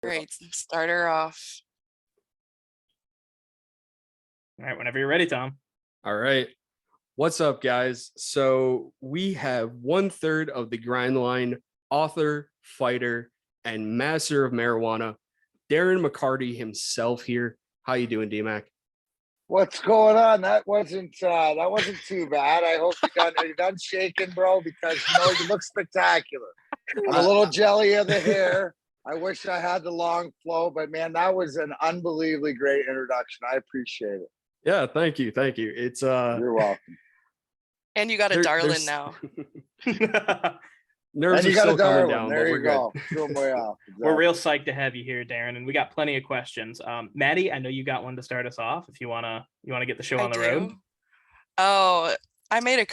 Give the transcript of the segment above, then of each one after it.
Great, start her off. All right, whenever you're ready, Tom. All right. What's up, guys? So we have 1/3 of the grind line, author, fighter, and master of marijuana, Darren McCarty himself here. How you doing, DMac? What's going on? That wasn't too bad. I hope you're done shaking, bro, because you look spectacular. I'm a little jelly of the hair. I wish I had the long flow, but man, that was an unbelievably great introduction. I appreciate it. Yeah, thank you. It's You're welcome. And you got a darling now. Nerves And are you got still a coming darling. down, There but you we're go. good. Threw 'em way off. Exactly. We're real psyched to have you here, Darren, and we got plenty of questions. Maddie, I know you got one to start us off. If you wanna get the show on the road. Oh, I made a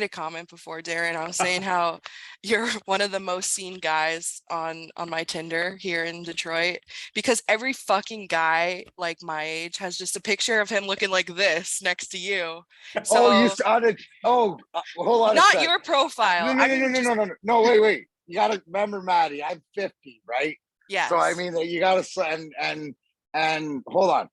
comment before, Darren. I was saying how you're one of the most seen guys on my Tinder here in Detroit, because every fucking guy like my age has just a picture of him looking like this next to you. So hold on. Not your profile. No, wait. You gotta remember, Maddie. I'm 50, right? Yes. So I mean, you gotta and hold on.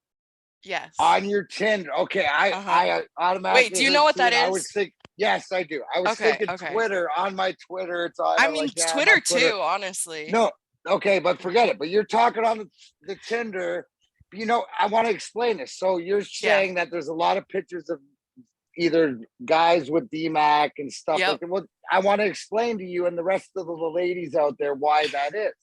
Yes. On your Tinder. Okay, I automatically. Wait, do you know what that is? I was thinking, yes, I do. I was thinking Twitter. On my Twitter, it's all. I mean, Twitter too, honestly. No, okay, but forget it. But you're talking on the Tinder. I want to explain this. So you're saying that there's a lot of pictures of either guys with DMac and stuff like that. Well, I want to explain to you and the rest of the ladies out there why that is.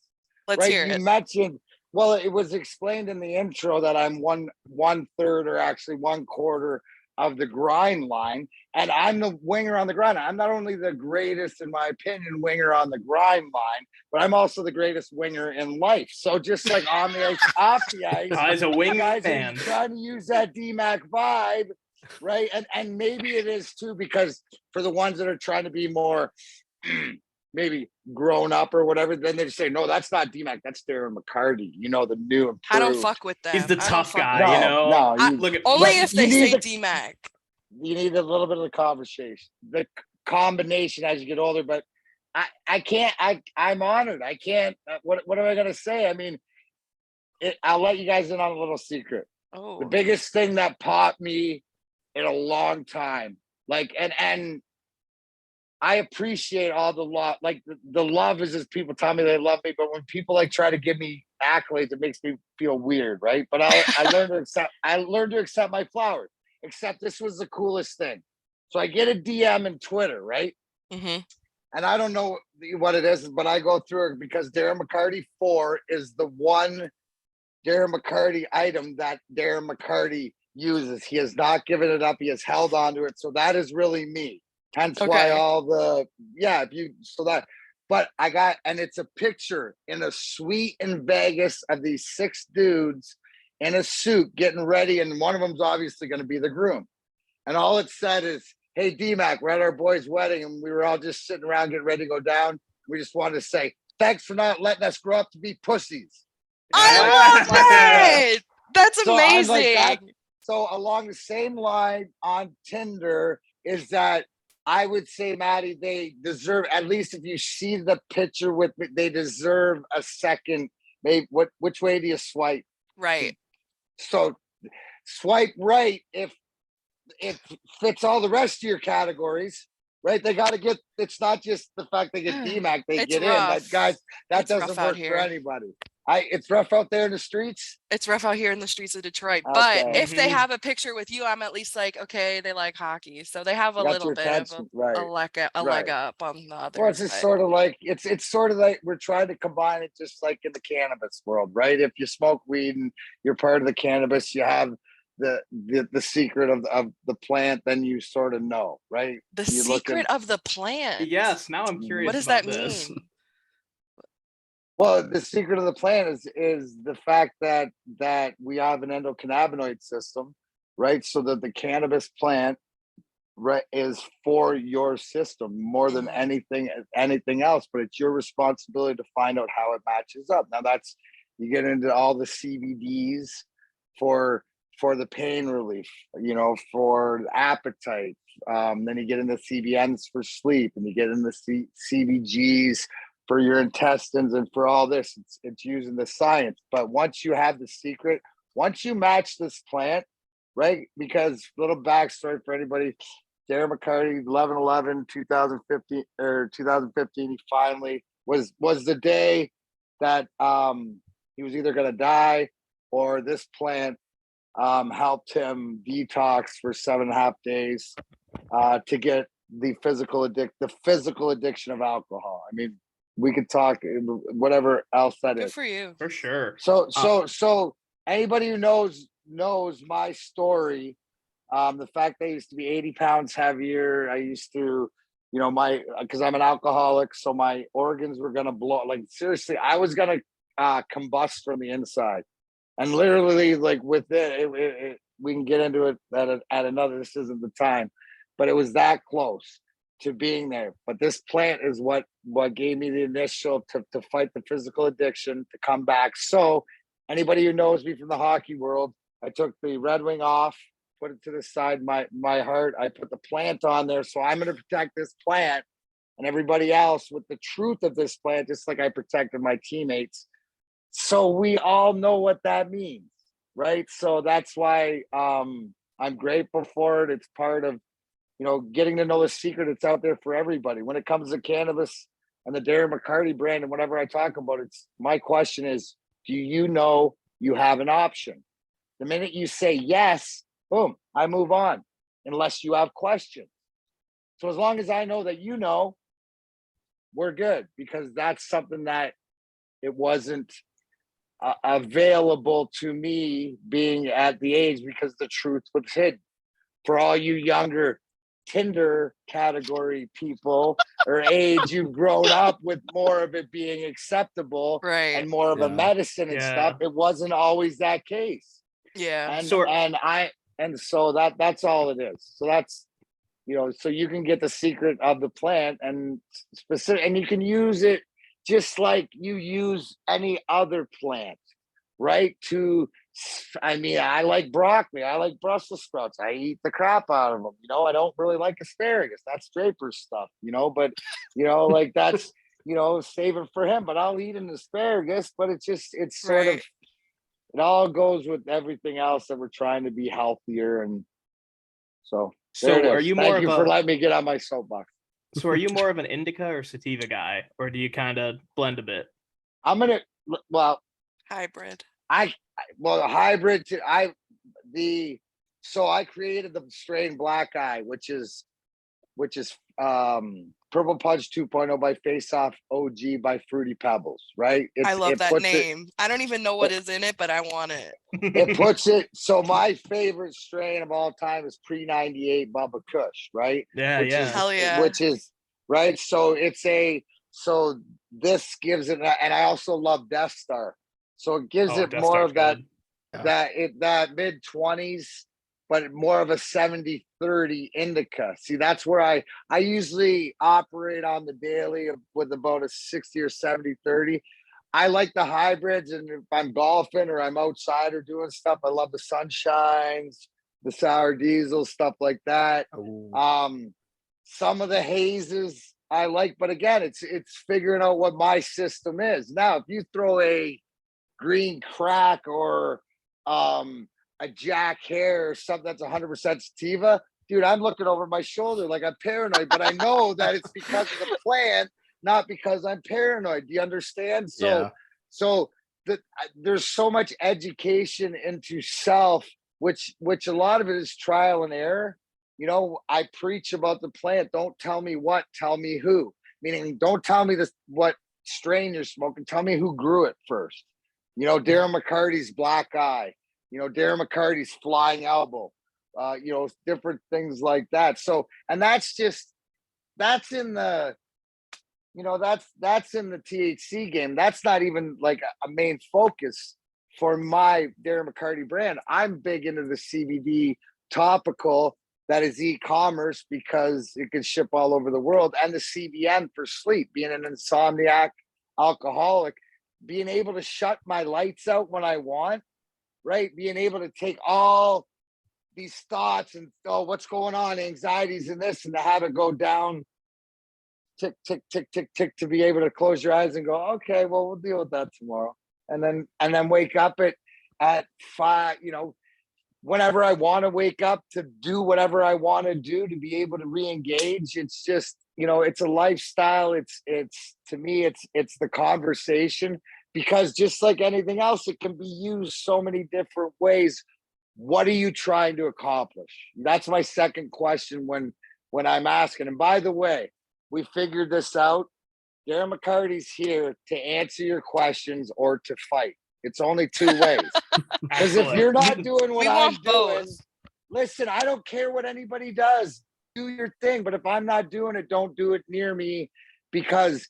Let's hear it. You mentioned. Well, it was explained in the intro that I'm one third or actually 1/4 of the grind line, and I'm the winger on the grind. I'm not only the greatest, in my opinion, winger on the grind line, but I'm also the greatest winger in life. So just like on the ice, off the ice, as a wing guys fan, are trying to use that DMac vibe, right? And maybe it is too, because for the ones that are trying to be more maybe grown up or whatever, then they just say, no, that's not DMac, that's Darren McCarty, the new improved. I don't fuck with them. He's the tough guy, only if they say DMac. You need a little bit of the conversation, the combination as you get older, but I can't, I'm honored. I can't, what am I going to say? I mean, I'll let you guys in on a little secret. Oh. The biggest thing that popped me in a long time, and I appreciate all the love. Like the love is as people tell me they love me, but when people try to give me accolades, it makes me feel weird, right? But I learned to accept. I learned to accept my flowers. Except this was the coolest thing. So I get a DM in Twitter, right? Mm-hmm. And I don't know what it is, but I go through it because Darren McCarty 4 is the one Darren McCarty item that Darren McCarty uses. He has not given it up. He has held on to it. So that is really me. Hence why all the, but I got, and it's a picture in a suite in Vegas of these 6 dudes in a suit getting ready. And one of them's obviously going to be the groom. And all it said is, hey, DMac, we're at our boy's wedding and we were all just sitting around getting ready to go down. We just wanted to say, thanks for not letting us grow up to be pussies. I love it. That's amazing. So along the same line on Tinder is that I would say, Maddie, they deserve, at least if you see the picture with me, they deserve a second. Maybe which way do you swipe? Right. So swipe right if it fits all the rest of your categories, right? They got to get, it's not just the fact they get DMac, they get rough. In. That guys, that doesn't work for anybody. It's rough out there in the streets. It's rough out here in the streets of Detroit. Okay. But if they have a picture with you, I'm at least like, okay, they like hockey, so they have a little bit of a leg up on the other. Well, it's just sort of like it's sort of like we're trying to combine it, just like in the cannabis world, right? If you smoke weed and you're part of the cannabis, you have the secret of the plant, then you sort of know, right? The secret of the plant. Yes. Now I'm curious. What does that mean? Well, the secret of the plant is the fact that we have an endocannabinoid system, right? So that the cannabis plant, right, is for your system more than anything else. But it's your responsibility to find out how it matches up. Now that's, you get into all the CBDs for the pain relief, for appetite. Then you get into CBNs for sleep, and you get into CBGs for your intestines and for all this. It's using the science. But once you have the secret, once you match this plant, right? Because little backstory for anybody, Darren McCarty, 11/11, 2015 or 2015, he finally was the day that he was either going to die or this plant helped him detox for 7.5 days to get the physical addiction of alcohol. I mean, we could talk whatever else that Good is. for you. For sure. So anybody who knows my story, the fact that I used to be 80 pounds heavier, I used to, because I'm an alcoholic, so my organs were gonna blow. Like seriously, I was gonna combust from the inside, and literally, like with it, we can get into it at another. This isn't the time, but it was that close to being there. But this plant is what gave me the initial to fight the physical addiction, to come back. So anybody who knows me from the hockey world, I took the Red Wing off, put it to the side, my heart. I put the plant on there. So I'm going to protect this plant and everybody else with the truth of this plant, just like I protected my teammates. So we all know what that means, right? So that's why I'm grateful for it. It's part of, getting to know the secret. It's out there for everybody. When it comes to cannabis and the Darren McCarty brand and whatever I talk about, it's my question is, do you know you have an option? The minute you say yes, boom, I move on, unless you have questions. So as long as I know that we're good, because that's something that it wasn't available to me being at the age, because the truth was hidden. For all you younger Tinder category people or age, you've grown up with more of it being acceptable Right. and more of a medicine and stuff. It wasn't always that case. Yeah. And so that's all it is. So that's, so you can get the secret of the plant and specific, and you can use it just like you use any other plant, right? I like broccoli. I like Brussels sprouts. I eat the crap out of them. I don't really like asparagus. That's Draper's stuff, but, like that's, save it for him. But I'll eat an asparagus, but it's sort of, it all goes with everything else that we're trying to be healthier. And so are you Thank you for letting me get on my soapbox. So are you more of an indica or sativa guy, or do you kind of blend a bit? Hybrid. Hybrid. So I created the strain Black Eye, which is Purple Punch 2.0 by Face Off, OG by Fruity Pebbles, right? I love that name. I don't even know what is in it, but I want it. It puts it. So my favorite strain of all time is pre-98 Bubba Kush, right? Hell yeah. Which is right. So so this gives it, and I also love Death Star. So it gives it Death more Star's of that, good. that mid-20s, but more of a 70-30 indica. See, that's where I usually operate on the daily with about a 60 or 70-30. I like the hybrids, and if I'm golfing or I'm outside or doing stuff, I love the sunshines, the sour diesel, stuff like that. Some of the hazes I like, but again, it's figuring out what my system is. Now, if you throw a green crack or a Jack Hare or something that's 100% sativa, dude, I'm looking over my shoulder like I'm paranoid, but I know that it's because of the plant, not because I'm paranoid. Do you understand? So there's so much education into self, which a lot of it is trial and error. I preach about the plant. Don't tell me what, tell me who. Meaning, don't tell me what strain you're smoking. Tell me who grew it first. Darren McCarty's Black Eye. Darren McCarty's Flying Elbow. Different things like that. So, and that's in the, that's in the THC game. That's not even like a main focus for my Darren McCarty brand. I'm big into the CBD topical that is e-commerce because it can ship all over the world, and the CBN for sleep, being an insomniac alcoholic, being able to shut my lights out when I want, right? Being able to take all these thoughts and what's going on, anxieties and this, and to have it go down tick, tick, tick, tick, tick to be able to close your eyes and go, okay, well, we'll deal with that tomorrow. And then wake up at 5, whenever I want to wake up to do whatever I want to do to be able to re-engage. It's just, it's a lifestyle. It's to me, it's the conversation, because just like anything else, it can be used so many different ways. What are you trying to accomplish? That's my second question when I'm asking. And by the way, we figured this out. Darren McCarty's here to answer your questions or to fight. It's only two ways. Because if you're not doing what I'm doing, listen, I don't care what anybody does. Do your thing. But if I'm not doing it, don't do it near me, because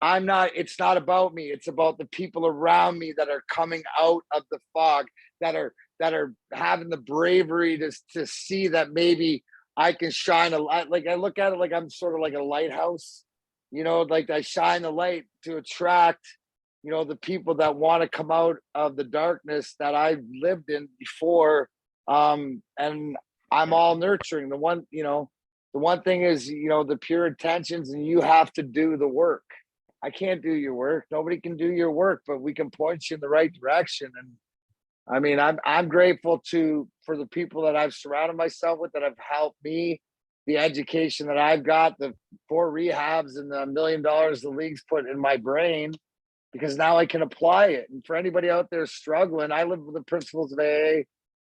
it's not about me. It's about the people around me that are coming out of the fog, that are having the bravery to see that maybe I can shine a light. Like, I look at it like I'm sort of like a lighthouse, like I shine the light to attract the people that want to come out of the darkness that I've lived in before. And I'm all nurturing. The one thing is, the pure intentions, and you have to do the work. I can't do your work. Nobody can do your work, but we can point you in the right direction. And I mean, I'm grateful for the people that I've surrounded myself with, that have helped me, the education that I've got, the 4 rehabs and the $1 million the league's put in my brain, because now I can apply it. And for anybody out there struggling, I live with the principles of AA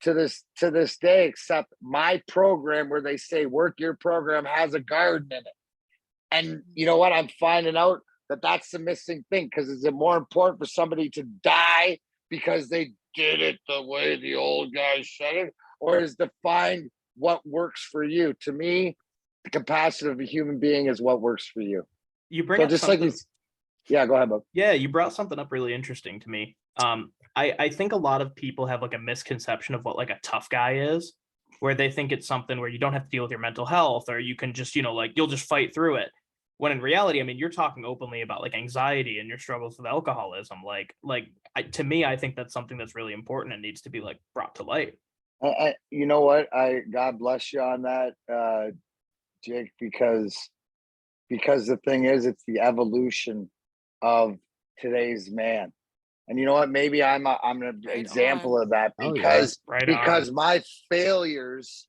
to this day, except my program, where they say work your program, has a garden in it. And you know what? I'm finding out that that's the missing thing, because is it more important for somebody to die because they did it the way the old guys said it, or is to find what works for you? To me, the compassion of a human being is what works for you. You bring up just something. Yeah, go ahead, Bob. Yeah, you brought something up really interesting to me. I think a lot of people have like a misconception of what like a tough guy is, where they think it's something where you don't have to deal with your mental health, or you can just, like, you'll just fight through it. When in reality, I mean, you're talking openly about like anxiety and your struggles with alcoholism. To me, I think that's something that's really important and needs to be like brought to light. You know what? God bless you on that, Jake, because the thing is, it's the evolution of today's man. And you know what? Maybe I'm an example of that, because my failures,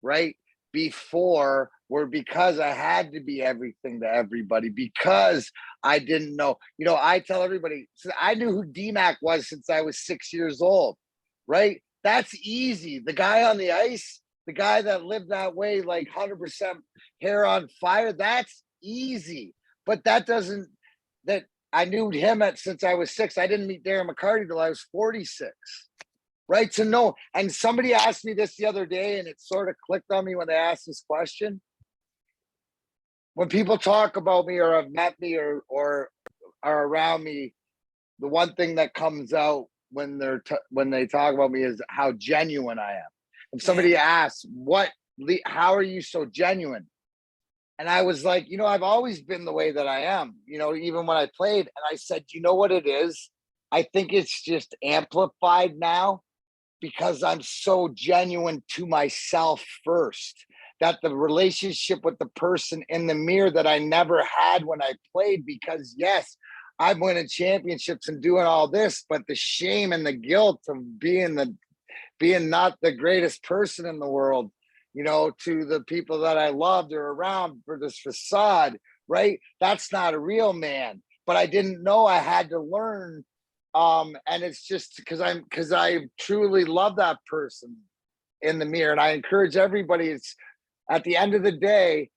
right, before were because I had to be everything to everybody, because I didn't know. I tell everybody, so I knew who DMac was since I was 6 years old, right? That's easy. The guy on the ice, the guy that lived that way, like 100% hair on fire, that's easy. But that I knew him since I was 6. I didn't meet Darren McCarty till I was 46. Right? To know. And somebody asked me this the other day, and it sort of clicked on me when they asked this question. When people talk about me, or have met me, or are around me, the one thing that comes out when they talk about me is how genuine I am. If somebody asks, how are you so genuine? And I was like, I've always been the way that I am, even when I played. And I said, you know what it is? I think it's just amplified now, because I'm so genuine to myself first, that the relationship with the person in the mirror that I never had when I played, because yes, I'm winning championships and doing all this, but the shame and the guilt of being not the greatest person in the world, to the people that I loved or around, for this facade, right? That's not a real man. But I didn't know I had to learn. And it's just because I truly love that person in the mirror. And I encourage everybody, it's at the end of the day,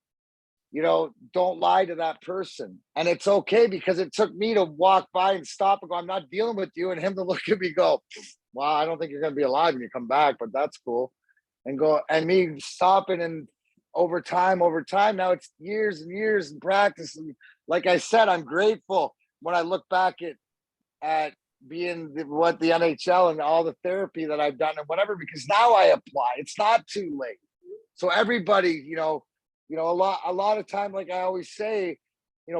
don't lie to that person. And it's okay, because it took me to walk by and stop and go, I'm not dealing with you. And him to look at me, go, wow, I don't think you're going to be alive when you come back, but that's cool. And go, and me stopping, and over time, now it's years and years and practice. And like I said, I'm grateful when I look back at being the NHL and all the therapy that I've done and whatever, because now I apply. It's not too late. So everybody, a lot of time, like I always say,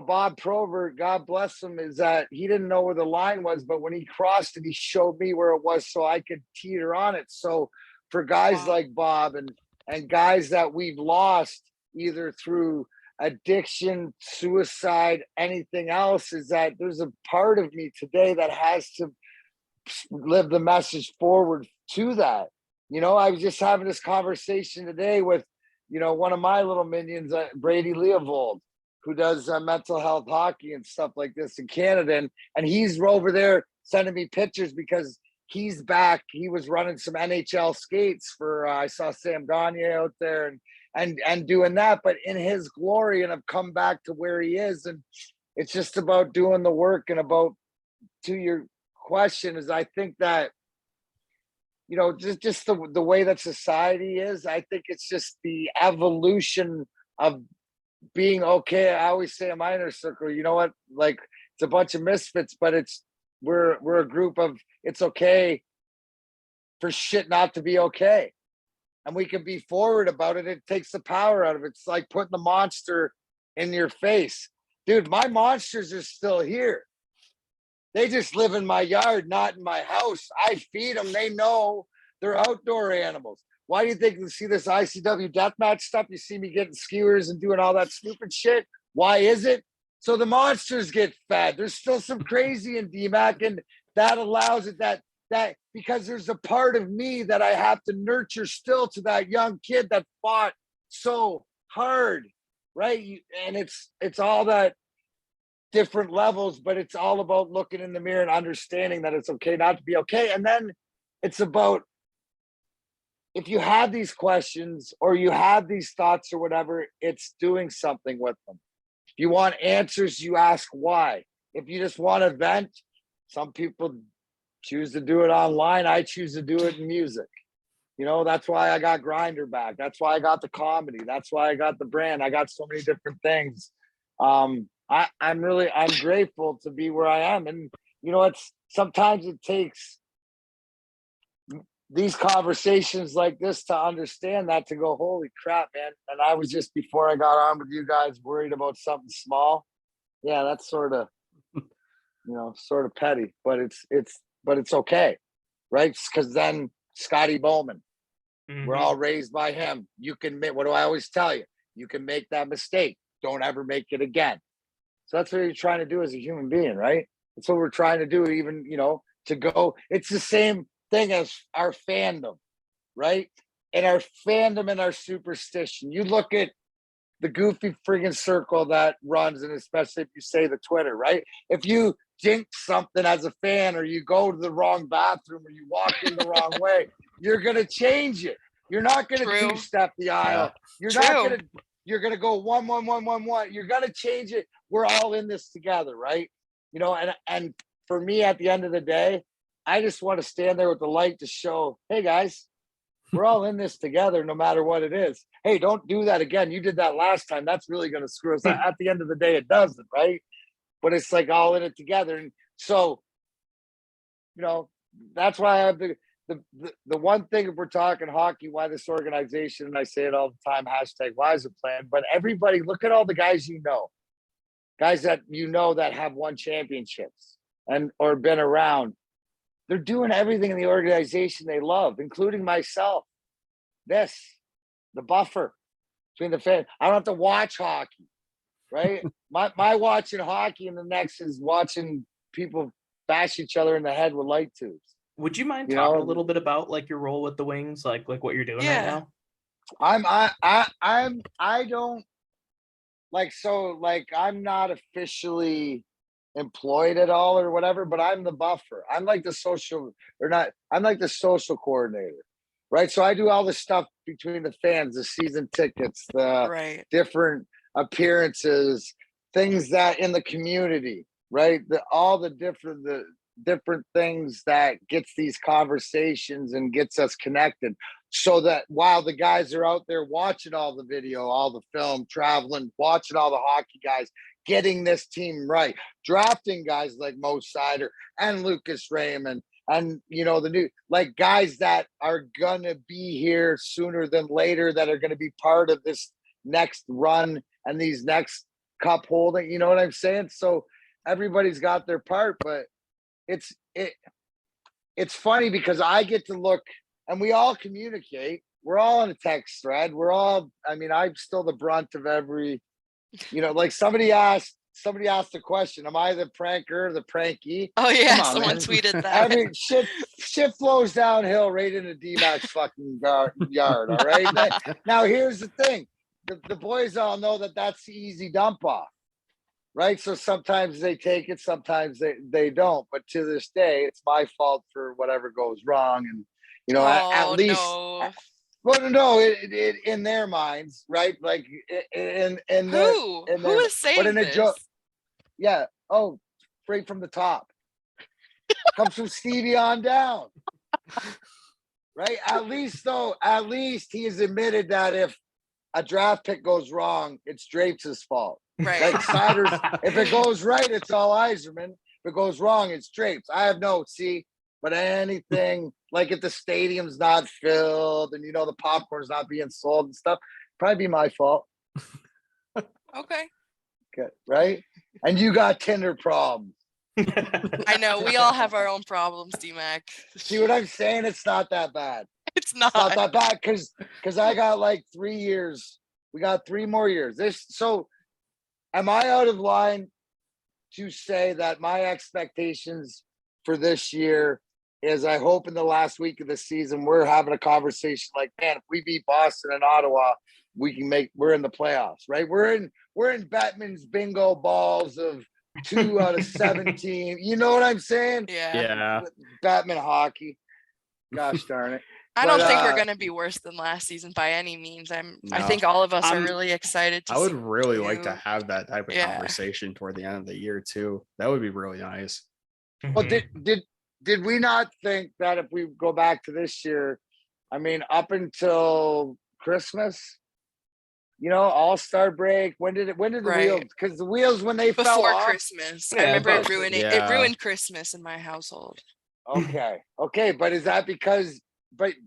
Bob Probert, God bless him, is that he didn't know where the line was, but when he crossed it, he showed me where it was so I could teeter on it. So for guys like Bob and guys that we've lost, either through addiction, suicide, anything else, is that there's a part of me today that has to live the message forward to that. I was just having this conversation today with, one of my little minions, Brady Leovold, who does mental health hockey and stuff like this in Canada. And he's over there sending me pictures because he's back. He was running some NHL skates for, I saw Sam Gagne out there and doing that, but in his glory, and have come back to where he is. And it's just about doing the work. And about, to your question, is I think that, just the way that society is, I think it's just the evolution of being okay. I always say in my inner circle, you know what, like, it's a bunch of misfits, but we're a group of, it's okay for shit not to be okay. And we can be forward about it. It takes the power out of it. It's like putting the monster in your face. Dude, my monsters are still here. They just live in my yard, not in my house. I feed them. They know they're outdoor animals. Why do you think you see this ICW deathmatch stuff? You see me getting skewers and doing all that stupid shit. Why is it? So the monsters get fed. There's still some crazy in DMac, and that allows it that because there's a part of me that I have to nurture still to that young kid that fought so hard, right? And it's all that different levels, but it's all about looking in the mirror and understanding that it's okay not to be okay. And then it's about, if you have these questions or you have these thoughts or whatever, it's doing something with them. If you want answers, you ask why. If you just want to vent, some people choose to do it online. I choose to do it in music. That's why I got Grinder back. That's why I got the comedy. That's why I got the brand. I got so many different things. I'm grateful to be where I am. And sometimes it takes these conversations like this to understand that, to go, holy crap, man. And I was just, before I got on with you guys, worried about something small. Yeah, that's sort of, sort of petty, but it's okay. Right. Because then Scotty Bowman, we're all raised by him. You can make, what do I always tell you? You can make that mistake. Don't ever make it again. So that's what you're trying to do as a human being, right? That's what we're trying to do, even, to go. It's the same thing as our fandom, right? And our fandom and our superstition. You look at the goofy friggin' circle that runs, and especially if you say the Twitter, right? If you jinx something as a fan, or you go to the wrong bathroom, or you walk in the wrong way, you're going to change it. You're not going to two-step the aisle. You're not going to, you're going to go 1, 1, 1, 1, 1. You're going to change it. We're all in this together, right? And for me, at the end of the day, I just want to stand there with the light to show, hey guys, we're all in this together, no matter what it is. Hey, don't do that again. You did that last time. That's really going to screw us. At the end of the day, it doesn't, right? But it's like all in it together. And so, that's why I have the one thing, if we're talking hockey, why this organization, and I say it all the time, #WhyIsItPlan, but everybody, look at all the guys guys that that have won championships and or been around. They're doing everything in the organization they love, including myself. The buffer between the fans. I don't have to watch hockey, right? my watching hockey and the next is watching people bash each other in the head with light tubes. Would you mind talking a little bit about like your role with the Wings, like what you're doing right now? I don't I'm not officially employed at all or whatever, but I'm the buffer. I'm like the social coordinator, right? So I do all the stuff between the fans, the season tickets, the different appearances, things that in the community, right? All the different things that gets these conversations and gets us connected, so that while the guys are out there watching all the video, all the film, traveling, watching all the hockey guys, getting this team right, drafting guys like Mo Sider and Lucas Raymond, and the new guys that are gonna be here sooner than later, that are gonna be part of this next run and these next cup holding, you know what I'm saying? So everybody's got their part, but it's funny because I get to look, and we all communicate. We're all in a text thread. I'm still the brunt of every You know, like somebody asked the question, am I the pranker, the prankee? Oh yeah, Come on, someone man. tweeted that. I mean, shit flows downhill right into DMac's fucking yard. All right. Now, here's the thing: the boys all know that that's the easy dump off, right? So sometimes they take it, sometimes they don't. But to this day, it's my fault for whatever goes wrong, and you know, at least. No. Well, no, it in their minds, right? Like in Who their, is saying but in a this? joke, yeah. Oh, straight from the top. Comes from Stevie on down. Right? At least he has admitted that if a draft pick goes wrong, it's Drapes' fault. Right. Like Siders, if it goes right, it's all Iserman. If it goes wrong, it's Drapes. I have no see, but anything like if the stadium's not filled and you know the popcorn's not being sold and stuff, probably be my fault. Okay. Okay, right? And you got Tinder problems. I know we all have our own problems, DMac. See what I'm saying? It's not that bad. It's not. It's not that bad because I got like 3 years. We got 3 more years. So am I out of line to say that my expectations for this year is I hope in the last week of the season we're having a conversation like, man, if we beat Boston and Ottawa, we're in the playoffs, right? We're in Batman's bingo balls of 2 out of 17. You know what I'm saying? Yeah. Batman hockey. Gosh darn it. I don't think we're gonna be worse than last season by any means. I think all of us are really excited to I would see really like to you. have that type of conversation toward the end of the year too. That would be really nice. Well, did we not think that if we go back to this year, I mean, up until Christmas, you know, All-Star break, when did the wheels, because the wheels when they fell before off. Christmas. Yeah, I remember it but- ruining it ruined Christmas in my household. Okay, but is that because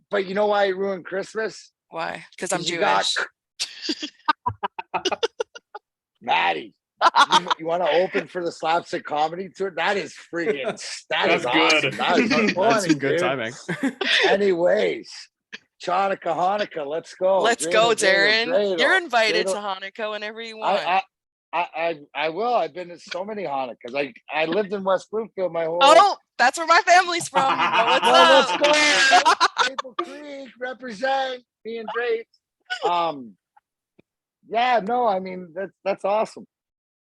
but you know why it ruined Christmas? Why? Because I'm You Jewish. Maddie, you want to open for the slapstick comedy tour? That is freaking That's awesome. good. That is That's funny, some good dude. timing. Anyways, Hanukkah, let's go. Let's go, Darren. Dreidel, You're invited to Dreidel. Hanukkah whenever you want. I will. I've been to so many Hanukkahs. I lived in West Bloomfield my whole. Oh, that's where my family's from. You know what's well, up? let's go. Maple Creek represent me and Drake. Yeah, no, I mean that's awesome.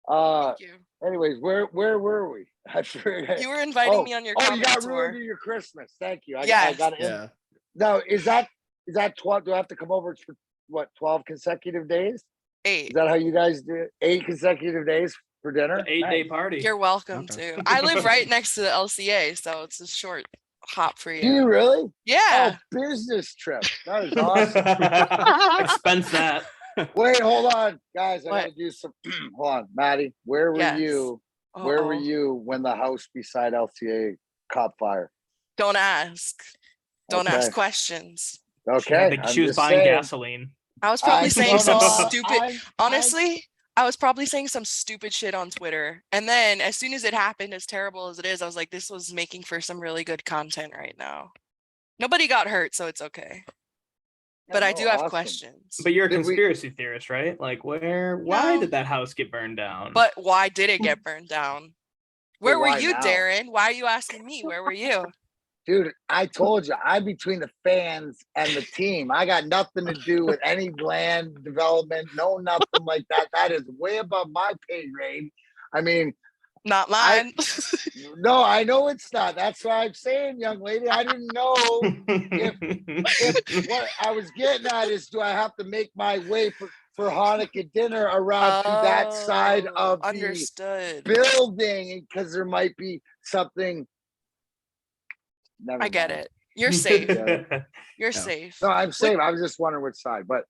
Thank you. Anyways, where were we? I forget. You were inviting me on your you comedy got tour. ruined to your Christmas. Thank you. I got it. Yeah. Now, is that 12? Do I have to come over for what 12 consecutive days? 8. Is that how you guys do it? 8 consecutive days for dinner? 8-day party. You're welcome Okay. to. I live right next to the LCA, so it's a short hop for Do you you. really? Yeah. Oh, business trip. That is awesome. Expense that. Wait, hold on, guys. I What? gotta do some. Hold on, Maddie. Where were Yes. you? Where were Uh-oh. you when the house beside LCA caught fire? Don't ask. Don't Okay. ask questions. Okay, I think she was just buying saying. gasoline. I was probably saying some stupid. I'm- Honestly, I was probably saying some stupid shit on Twitter. And then as soon as it happened, as terrible as it is, I was like, this was making for some really good content right now. Nobody got hurt, so it's okay. But I do have awesome. questions. But you're a Did we- conspiracy theorist, right? Like why No. did that house get burned down? But why did it get burned down? Where were why you, now? Darren? Why are you asking me? Where were you? Dude, I told you, I'm between the fans and the team. I got nothing to do with any land development, no nothing like that. That is way above my pay grade. I mean, Not mine. no, I know it's not. That's why I'm saying, young lady, I didn't know if what I was getting at is, do I have to make my way for Hanukkah dinner around to that side of the understood. building? Because there might be something. Never I get mind. it. You're safe. Yeah. You're safe. No, I'm safe. I was just wondering which side, but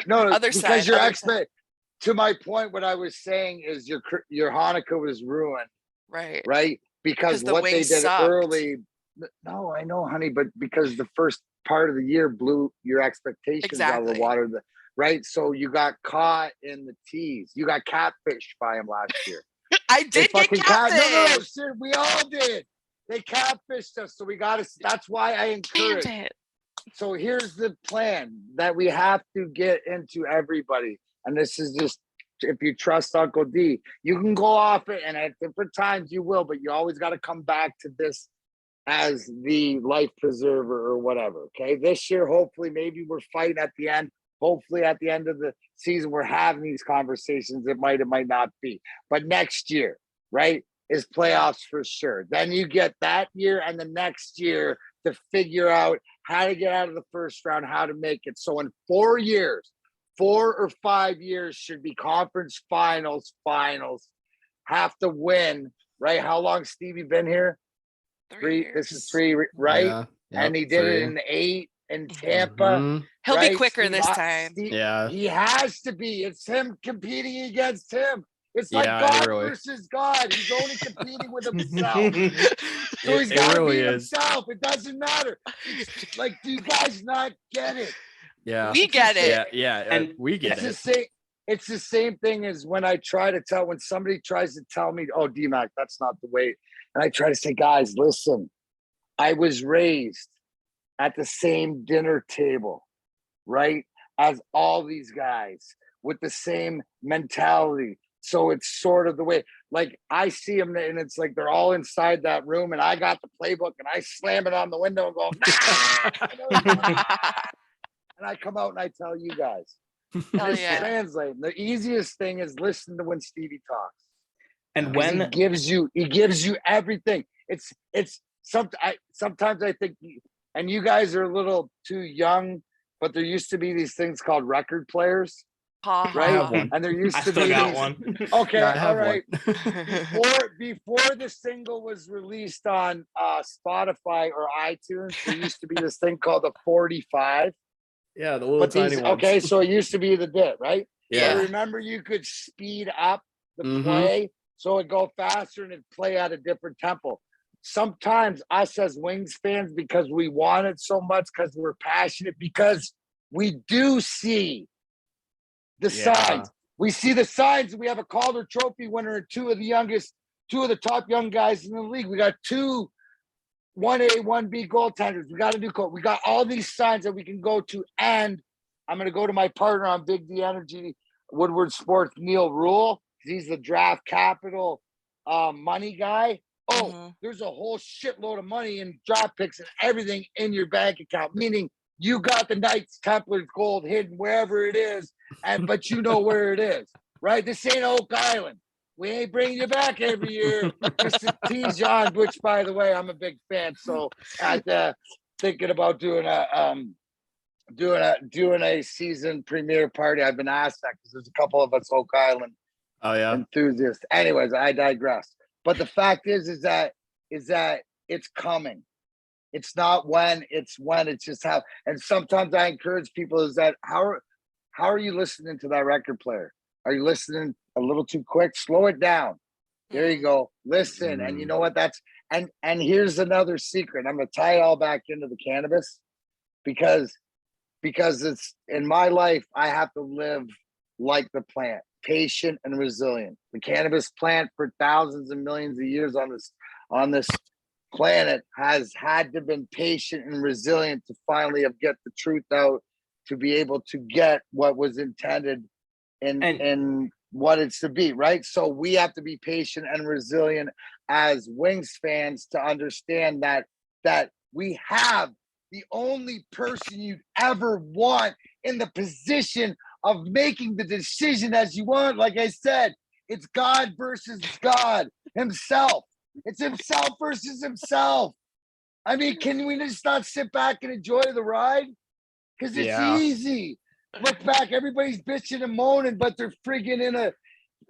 no, Other because side, your other expert. To my point, what I was saying is your Hanukkah was ruined, Right. right? Because the what they wings did sucked. early. No, I know, honey, but because the first part of the year blew your expectations out of Exactly. the water, right? So you got caught in the tease. You got catfished by him last year. I They did get fucking catfished. sir, we all did. They catfished us, so we got to. That's why I encourage. Damn it. So here's the plan that we have to get into everybody, and this is just trust Uncle D. You can go off it, and at different times you will, but you always got to come back to this as the life preserver or whatever. Okay, this year, hopefully, maybe we're fighting at the end. Hopefully, at the end of the season, we're having these conversations. It might not be, but next year, right, is playoffs for sure. Then you get that year and the next year to figure out how to get out of the first round, how to make it. So in 4 years, 4 or 5 years should be conference finals, have to win, right? How long Stevie been here? 3. This is 3, right? Yeah. Yep, And he did 3. it in 8 in Tampa. Mhm. He'll right? be quicker Steve, this time. Yeah. He has to be. It's him competing against him. It's like Yeah, God really. versus God. He's only competing with himself. So he's It got to really be is. himself. It doesn't matter. It's like, do you guys not get it? Yeah. We get it. Yeah. And We get It's the it. same. It's the same thing as when I try to tell, when somebody tries to tell me, oh, DMac, that's not the way. And I try to say, guys, listen, I was raised at the same dinner table, right, as all these guys with the same mentality. So it's sort of the way, like I see them and it's like they're all inside that room and I got the playbook and I slam it on the window and go, nah! And I come out and I tell you guys. Hell It's yeah. translating. The easiest thing is listen to when Stevie talks. And Because when he gives you everything. Sometimes I think, and you guys are a little too young, but there used to be these things called record players, Ha, I have ha. one. and there used I to still be got these. one. Okay, Yeah, I all have right. one. Before the single was released on Spotify or iTunes, there used to be this thing called the 45. Yeah, the little But tiny these, ones. okay, so it used to be the bit, right? Yeah. But remember, you could speed up the Mhm. play so it'd go faster and it'd play at a different tempo. Sometimes us as Wings fans, because we want it so much, because we're passionate, because we do see the Yeah. signs. We see the signs. We have a Calder Trophy winner and two of the top young guys in the league. We got 2 1A, 1B goaltenders. We got a new coach. We got all these signs that we can go to. And I'm going to go to my partner on Big D Energy, Woodward Sports, Neil Rule. He's the draft capital money guy. Oh, Mhm. there's a whole shitload of money in draft picks and everything in your bank account, meaning you got the Knights Templars gold hidden wherever it is, but you know where it is, right? This ain't Oak Island. We ain't bringing you back every year just to tease you on, which, by the way, I'm a big fan. So I'm thinking about doing a season premiere party. I've been asked that because there's a couple of us Oak Island Oh yeah. enthusiasts. Anyways, I digress. But the fact is that it's coming. It's not when, it's when. It's just how. And sometimes I encourage people is that how are you listening to that record player? Are you listening a little too quick? Slow it down. There you go. Listen. And you know what? And here's another secret. I'm going to tie it all back into the cannabis because it's in my life, I have to live like the plant, patient and resilient. The cannabis plant for thousands and millions of years on this planet has had to been patient and resilient to finally have get the truth out, to be able to get what was intended and what it's to be, right? So we have to be patient and resilient as Wings fans to understand that we have the only person you'd ever want in the position of making the decision as you want. Like I said, it's God versus God himself. It's himself versus himself. I mean, can we just not sit back and enjoy the ride? Because it's easy. Look back, everybody's bitching and moaning, but they're friggin' in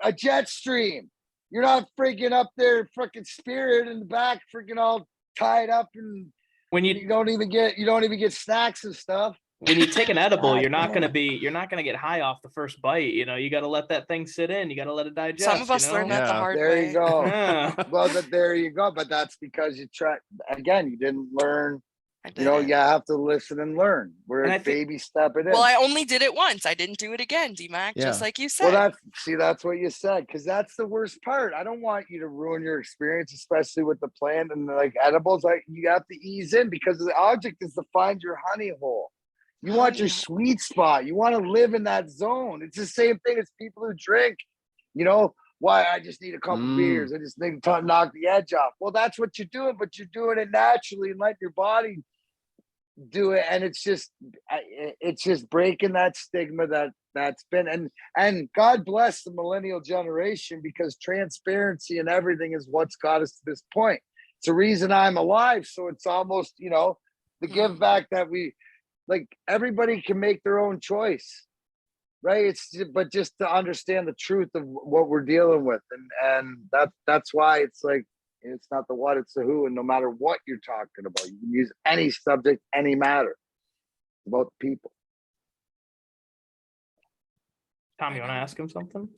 a jet stream. You're not friggin' up there, freaking Spirit in the back, friggin' all tied up, and when you don't even get snacks and stuff. When you take an edible, God you're not damn. gonna get high off the first bite. You know, you got to let that thing sit in. You got to let it digest. Some of us learned that the Yeah. hard There way. you go. Yeah. Well, there you go. But that's because you didn't learn. I You know, didn't. you have to listen and learn. We're And I think- baby stepping in. Well, I only did it once. I didn't do it again, DMac, just Yeah. like you said. Well, that's what you said, because that's the worst part. I don't want you to ruin your experience, especially with the plant and like edibles. Like you have to ease in because the object is to find your honey hole. You want your Yeah. sweet spot. You want to live in that zone. It's the same thing as people who drink. Why I just need a couple beers. I just need to knock the edge off. Well, that's what you're doing, but you're doing it naturally and letting your body do it. And it's just breaking that stigma that's been, and God bless the millennial generation, because transparency and everything is what's got us to this point. It's the reason I'm alive. So it's almost, the give back that everybody can make their own choice, right? But just to understand the truth of what we're dealing with, and that's why it's like, it's not the what, it's the who. And no matter what you're talking about, you can use any subject, any matter, about the people. Tom, you want to ask him something?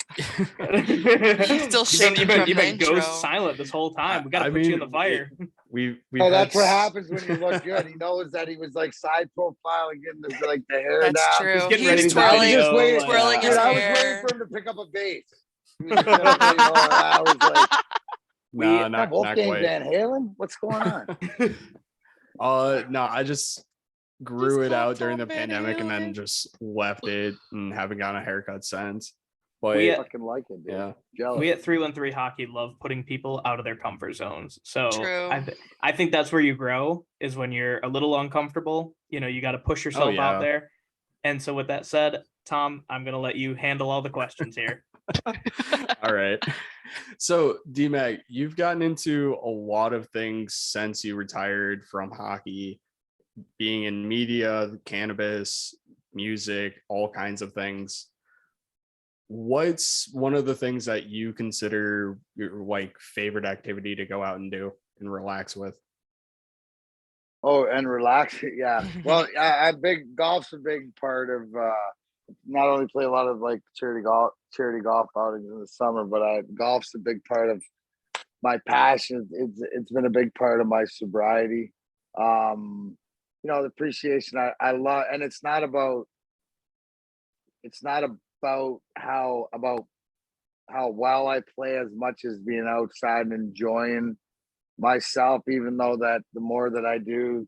He's still shaking from You've the been intro. ghost silent this whole time. We got to put you in the fire. We've That's what happens when you look good. He knows that he was like side profiling, getting the hair That's down. true. getting He ready was for twirling, video, like, twirling his Dude, I was waiting hair. for him to pick up a bass. He was I was like, No, not Wolfgang quite. Van Halen? What's going on? No, I just grew Just it call out during Tom the Van pandemic and then Halen. just left it and haven't gotten a haircut since. But We- I fucking like it, dude. yeah, Jealous. We at 313 Hockey love putting people out of their comfort zones. So True. I think that's where you grow, is when you're a little uncomfortable. You got to push yourself yeah. out there. And so with that said, Tom, I'm going to let you handle all the questions here. all right. So DMac, you've gotten into a lot of things since you retired from hockey, being in media, cannabis, music, all kinds of things. What's one of the things that you consider your favorite activity to go out and do and relax with? Oh, and relax. Yeah. Well, golf's a big part of, not only play a lot of charity golf outings in the summer, but golf's a big part of my passion. It's been a big part of my sobriety. The appreciation I love, and it's not about how well I play, as much as being outside and enjoying myself, even though that the more that I do,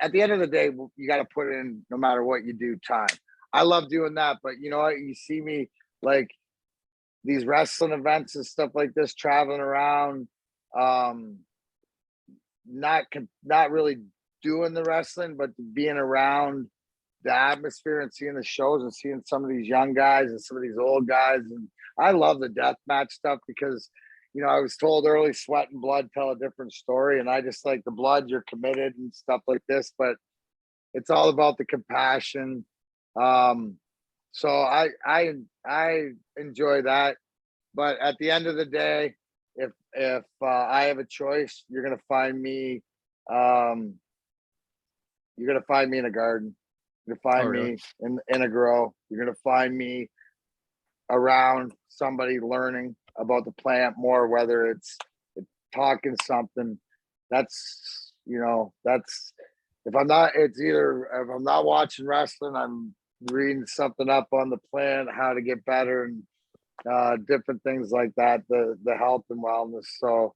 at the end of the day, you got to put in, no matter what you do, time. I love doing that, but you see me these wrestling events and stuff like this, traveling around, not really doing the wrestling, but being around the atmosphere and seeing the shows and seeing some of these young guys and some of these old guys. And I love the death match stuff because, I was told early, sweat and blood tell a different story. And I just like the blood, you're committed and stuff like this, but it's all about the compassion. So I enjoy that. But at the end of the day, if I have a choice, you're going to find me in a garden. You're going to find me in a grow. You're going to find me around somebody learning about the plant more, whether it's talking something. That's if I'm not watching wrestling, I'm reading something up on the plant, how to get better, and different things like that, the health and wellness. So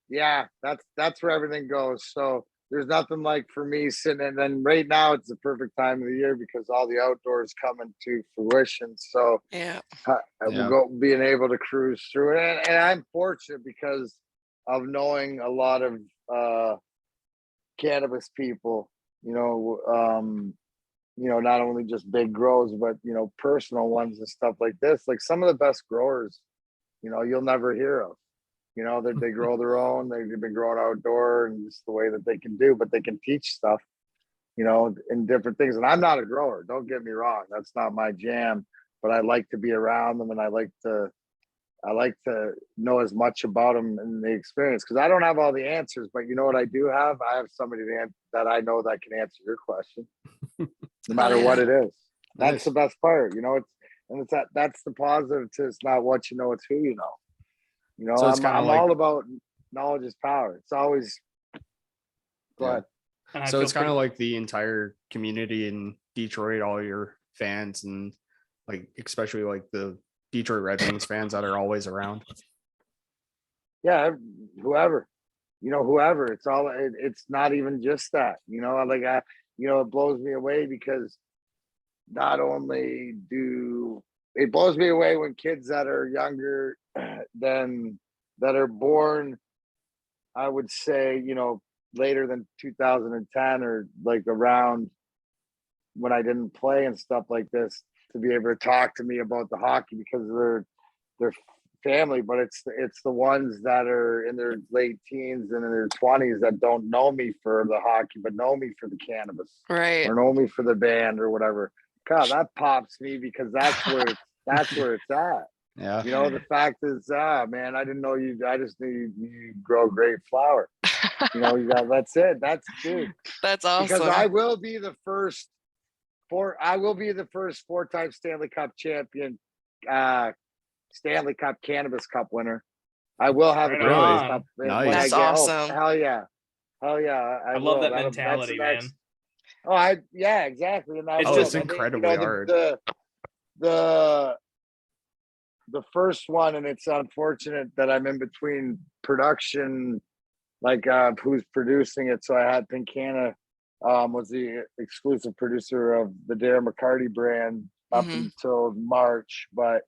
that's where everything goes. So there's nothing like for me sitting, and then right now it's the perfect time of the year because all the outdoors coming to fruition. So Yeah. being able to cruise through it, and I'm fortunate because of knowing a lot of cannabis people. Not only just big grows, but personal ones and stuff like this. Like some of the best growers, you'll never hear of. That they grow their own. They've been growing outdoor, and just the way that they can do, but they can teach stuff, in different things. And I'm not a grower. Don't get me wrong. That's not my jam. But I like to be around them, and I like to know as much about them and the experience, because I don't have all the answers. But you know what I do have? I have somebody that I know that can answer your question, no matter what it is. That's Nice. the best part. That's the positive to it's not what you know, it's who you know. So it's I'm all about knowledge is power. It's always go ahead. And I So feel it's kind of pretty- like the entire community in Detroit, all your fans, and especially the Detroit Red Wings fans that are always around. Yeah, whoever. It's all. It's not even just that. it blows me away because not only it blows me away when kids that are younger than that are born, I would say, later than 2010 or like around when I didn't play and stuff like this, to be able to talk to me about the hockey because they're family, but it's the ones that are in their late teens and in their 20s that don't know me for the hockey, but know me for the cannabis, Right. or know me for the band or whatever. God, that pops me because that's where it's at. Yeah. The fact is, man, I didn't know you. I just knew you grow great flower. That's it. That's dude. That's awesome. Because I will be the first four-time Stanley Cup champion, Stanley Cup Cannabis Cup winner. I will have a Right Cannabis on. Cup. Nice. That's awesome. Hell yeah. I love that mentality, man. Yeah, exactly. And It's just incredibly hard. The first one, and it's unfortunate that I'm in between production, like who's producing it. So I had Pinkana was the exclusive producer of the Darren McCarty brand up until March, but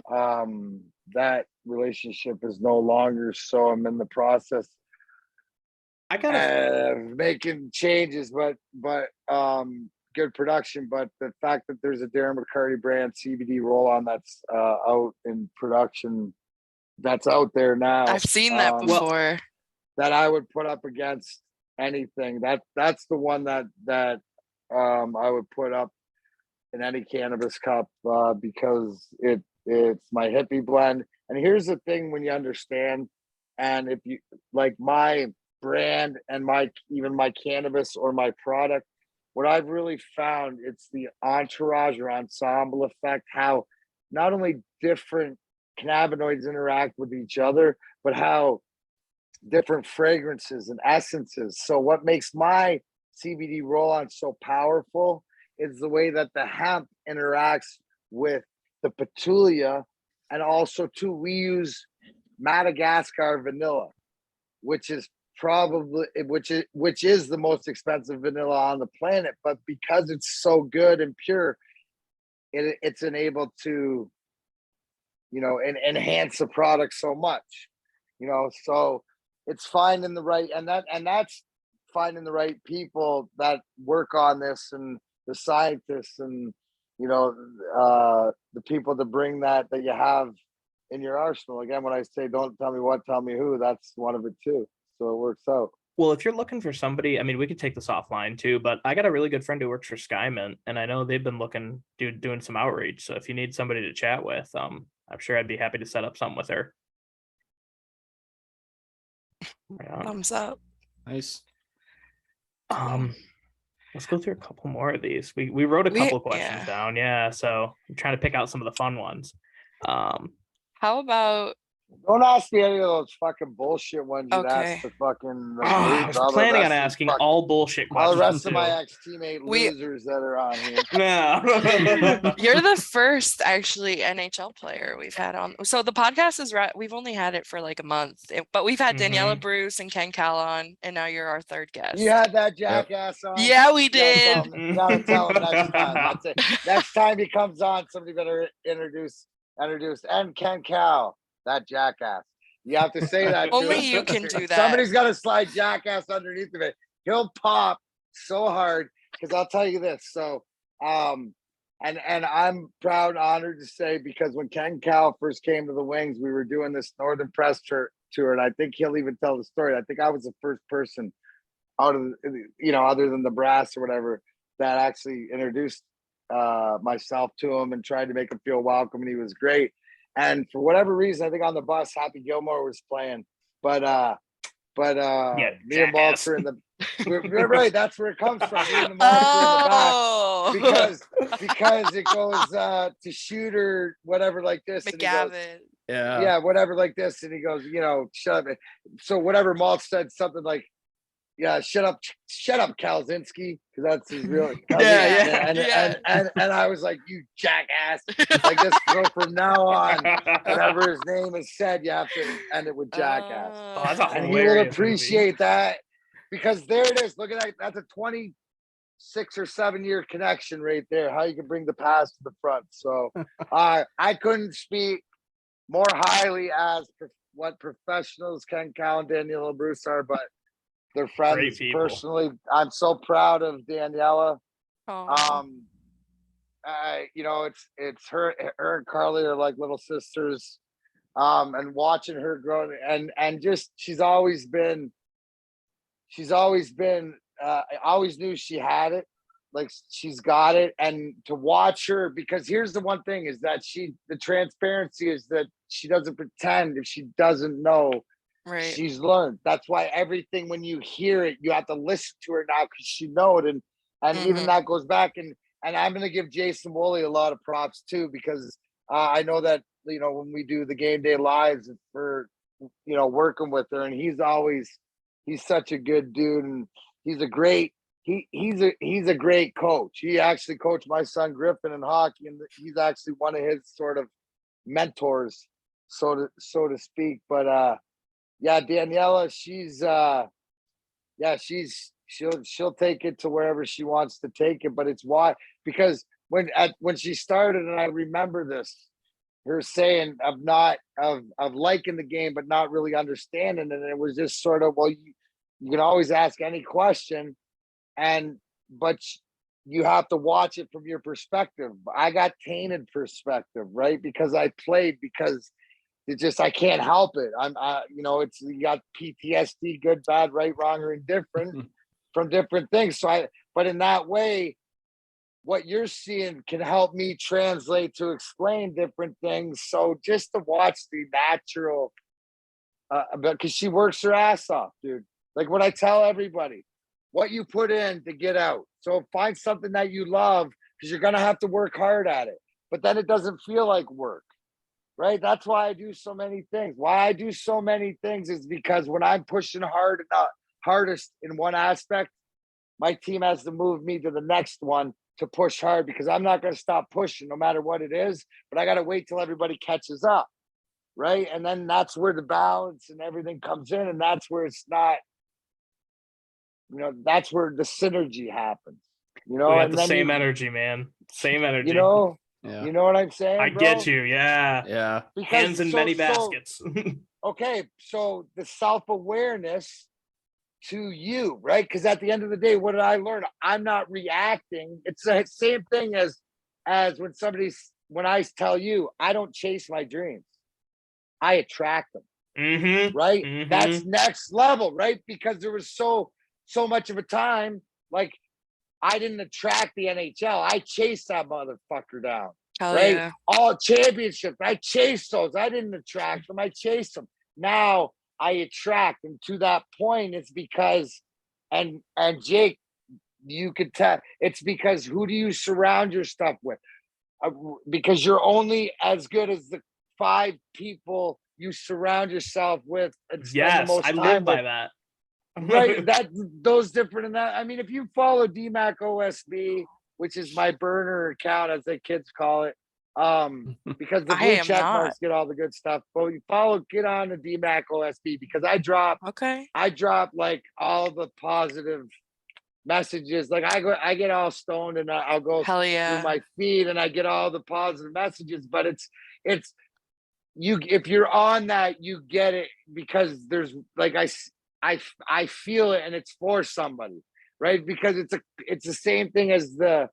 that relationship is no longer. So I'm in the process of making changes, but good production. But the fact that there's a Darren McCarty brand CBD roll-on that's out in production, that's out there now. I've seen that before. That I would put up against anything. That's the one that I would put up in any cannabis cup because it's my hippie blend. And here's the thing: when you understand, and if you like my brand and even my cannabis or my product, what I've really found, it's the entourage or ensemble effect, how not only different cannabinoids interact with each other, but how different fragrances and essences. So what makes my CBD roll-on so powerful is the way that the hemp interacts with the petulia. And also too, we use Madagascar vanilla, which is the most expensive vanilla on the planet, but because it's so good and pure, it's enabled to enhance the product so much, so it's finding the right, and that's finding the right people that work on this, and the scientists, and the people to bring that you have in your arsenal. Again, when I say don't tell me what, tell me who, that's one of it too. So it works out. Well, if you're looking for somebody, I mean, we could take this offline too, but I got a really good friend who works for Skymint, and I know they've been doing some outreach. So if you need somebody to chat with, I'm sure I'd be happy to set up something with her. Yeah. Thumbs up. Nice. Let's go through a couple more of these. We wrote a couple questions down. Yeah. So I'm trying to pick out some of the fun ones. How about? Don't ask me any of those fucking bullshit ones you'd Okay. ask the fucking. I was planning on asking all bullshit questions. All the rest of my too. ex-teammate losers that are on here. No. You're the first actually NHL player we've had on. So the podcast is we've only had it for like a month, but we've had Daniela Bruce and Ken Cal on, and now you're our third guest. You had that jackass on. Yeah, we did. You gotta tell him next time. That's it. Next time he comes on, somebody better introduce and Ken Cal, that jackass. You have to say that. Only you can do that. Somebody's got to slide jackass underneath of it. He'll pop so hard, because I'll tell you this. So, and I'm proud and honored to say, because when Ken Cal first came to the Wings, we were doing this Northern Press tour, and I think he'll even tell the story. I think I was the first person out of, other than the brass or whatever, that actually introduced myself to him and tried to make him feel welcome, and he was great. And for whatever reason, I think on the bus, Happy Gilmore was playing, but me and Walter in the, we're right. That's where it comes from. Me and the Walter in the back, because it goes to Shooter, whatever like this. McGavin. Yeah, whatever like this, and he goes, shut up. So whatever Malt said, something like, yeah, shut up, Kalzinski, because that's his real. And I was like, you jackass! Like, just go from now on. Whatever his name is said, you have to end it with jackass. Oh, that's a and he will appreciate that, because there it is. Look at that. That's a 20 6 or 7 year connection right there. How you can bring the past to the front. So I couldn't speak more highly as what professionals can count Daniela and Bruce are, but they're friends personally. I'm so proud of Daniela. You know, it's her and Carly are like little sisters. And watching her grow and just she's always been I always knew she had it, like she's got it. And to watch her, because here's the one thing is that the transparency is that she doesn't pretend if she doesn't know. Right. She's learned. That's why everything, when you hear it, you have to listen to her now because she know it. And even that goes back and I'm going to give Jason Woolley a lot of props too, because I know that, you know, when we do the game day lives for, you know, working with her, and he's such a good dude, and he's a great coach. He actually coached my son Griffin in hockey, and he's actually one of his sort of mentors, so to speak. But yeah, Daniela, she'll take it to wherever she wants to take it. But it's why, because when she started, and I remember this, her saying of liking the game but not really understanding it, and it was just sort of, well, you can always ask any question, but you have to watch it from your perspective. I got tainted perspective, right? Because I played, because it just, I can't help it. You know, you got PTSD, good, bad, right, wrong, or indifferent from different things. But in that way, what you're seeing can help me translate to explain different things. So just to watch the natural, because she works her ass off, dude. Like what I tell everybody, what you put in to get out. So find something that you love, because you're going to have to work hard at it, but then it doesn't feel like work, right? That's why I do so many things. Why I do so many things is because when I'm pushing hard and not hardest in one aspect, my team has to move me to the next one to push hard, because I'm not going to stop pushing no matter what it is, but I got to wait till everybody catches up, right? And then that's where the balance and everything comes in, and that's where it's not, you know, that's where the synergy happens, you know. We got and the same energy, man. Same energy. You know, yeah. You know what I'm saying? I get you. Yeah. Because hands in many baskets. Okay, so the self-awareness to you, right? Because at the end of the day, what did I learn? I'm not reacting. It's the same thing as when I tell you, I don't chase my dreams, I attract them. Right? That's next level, right? Because there was so much of a time, like, I didn't attract the NHL, I chased that motherfucker down. Hell right? Yeah. All championships, I chased those. I didn't attract them, I chased them. Now I attract them. To that point, it's because, and Jake, you could tell, it's because who do you surround your stuff with? Because you're only as good as the 5 people you surround yourself with and spend the most time live by with. that. Right, those different in that. I mean, if you follow DMac OSB, which is my burner account, as the kids call it, because the blue check marks get all the good stuff. But you get on the DMac OSB, because I drop like all the positive messages. Like I get all stoned and I'll go through my feed and I get all the positive messages. But it's you, if you're on that, you get it, because there's, like, I feel it, and it's for somebody, right? Because it's the same thing as the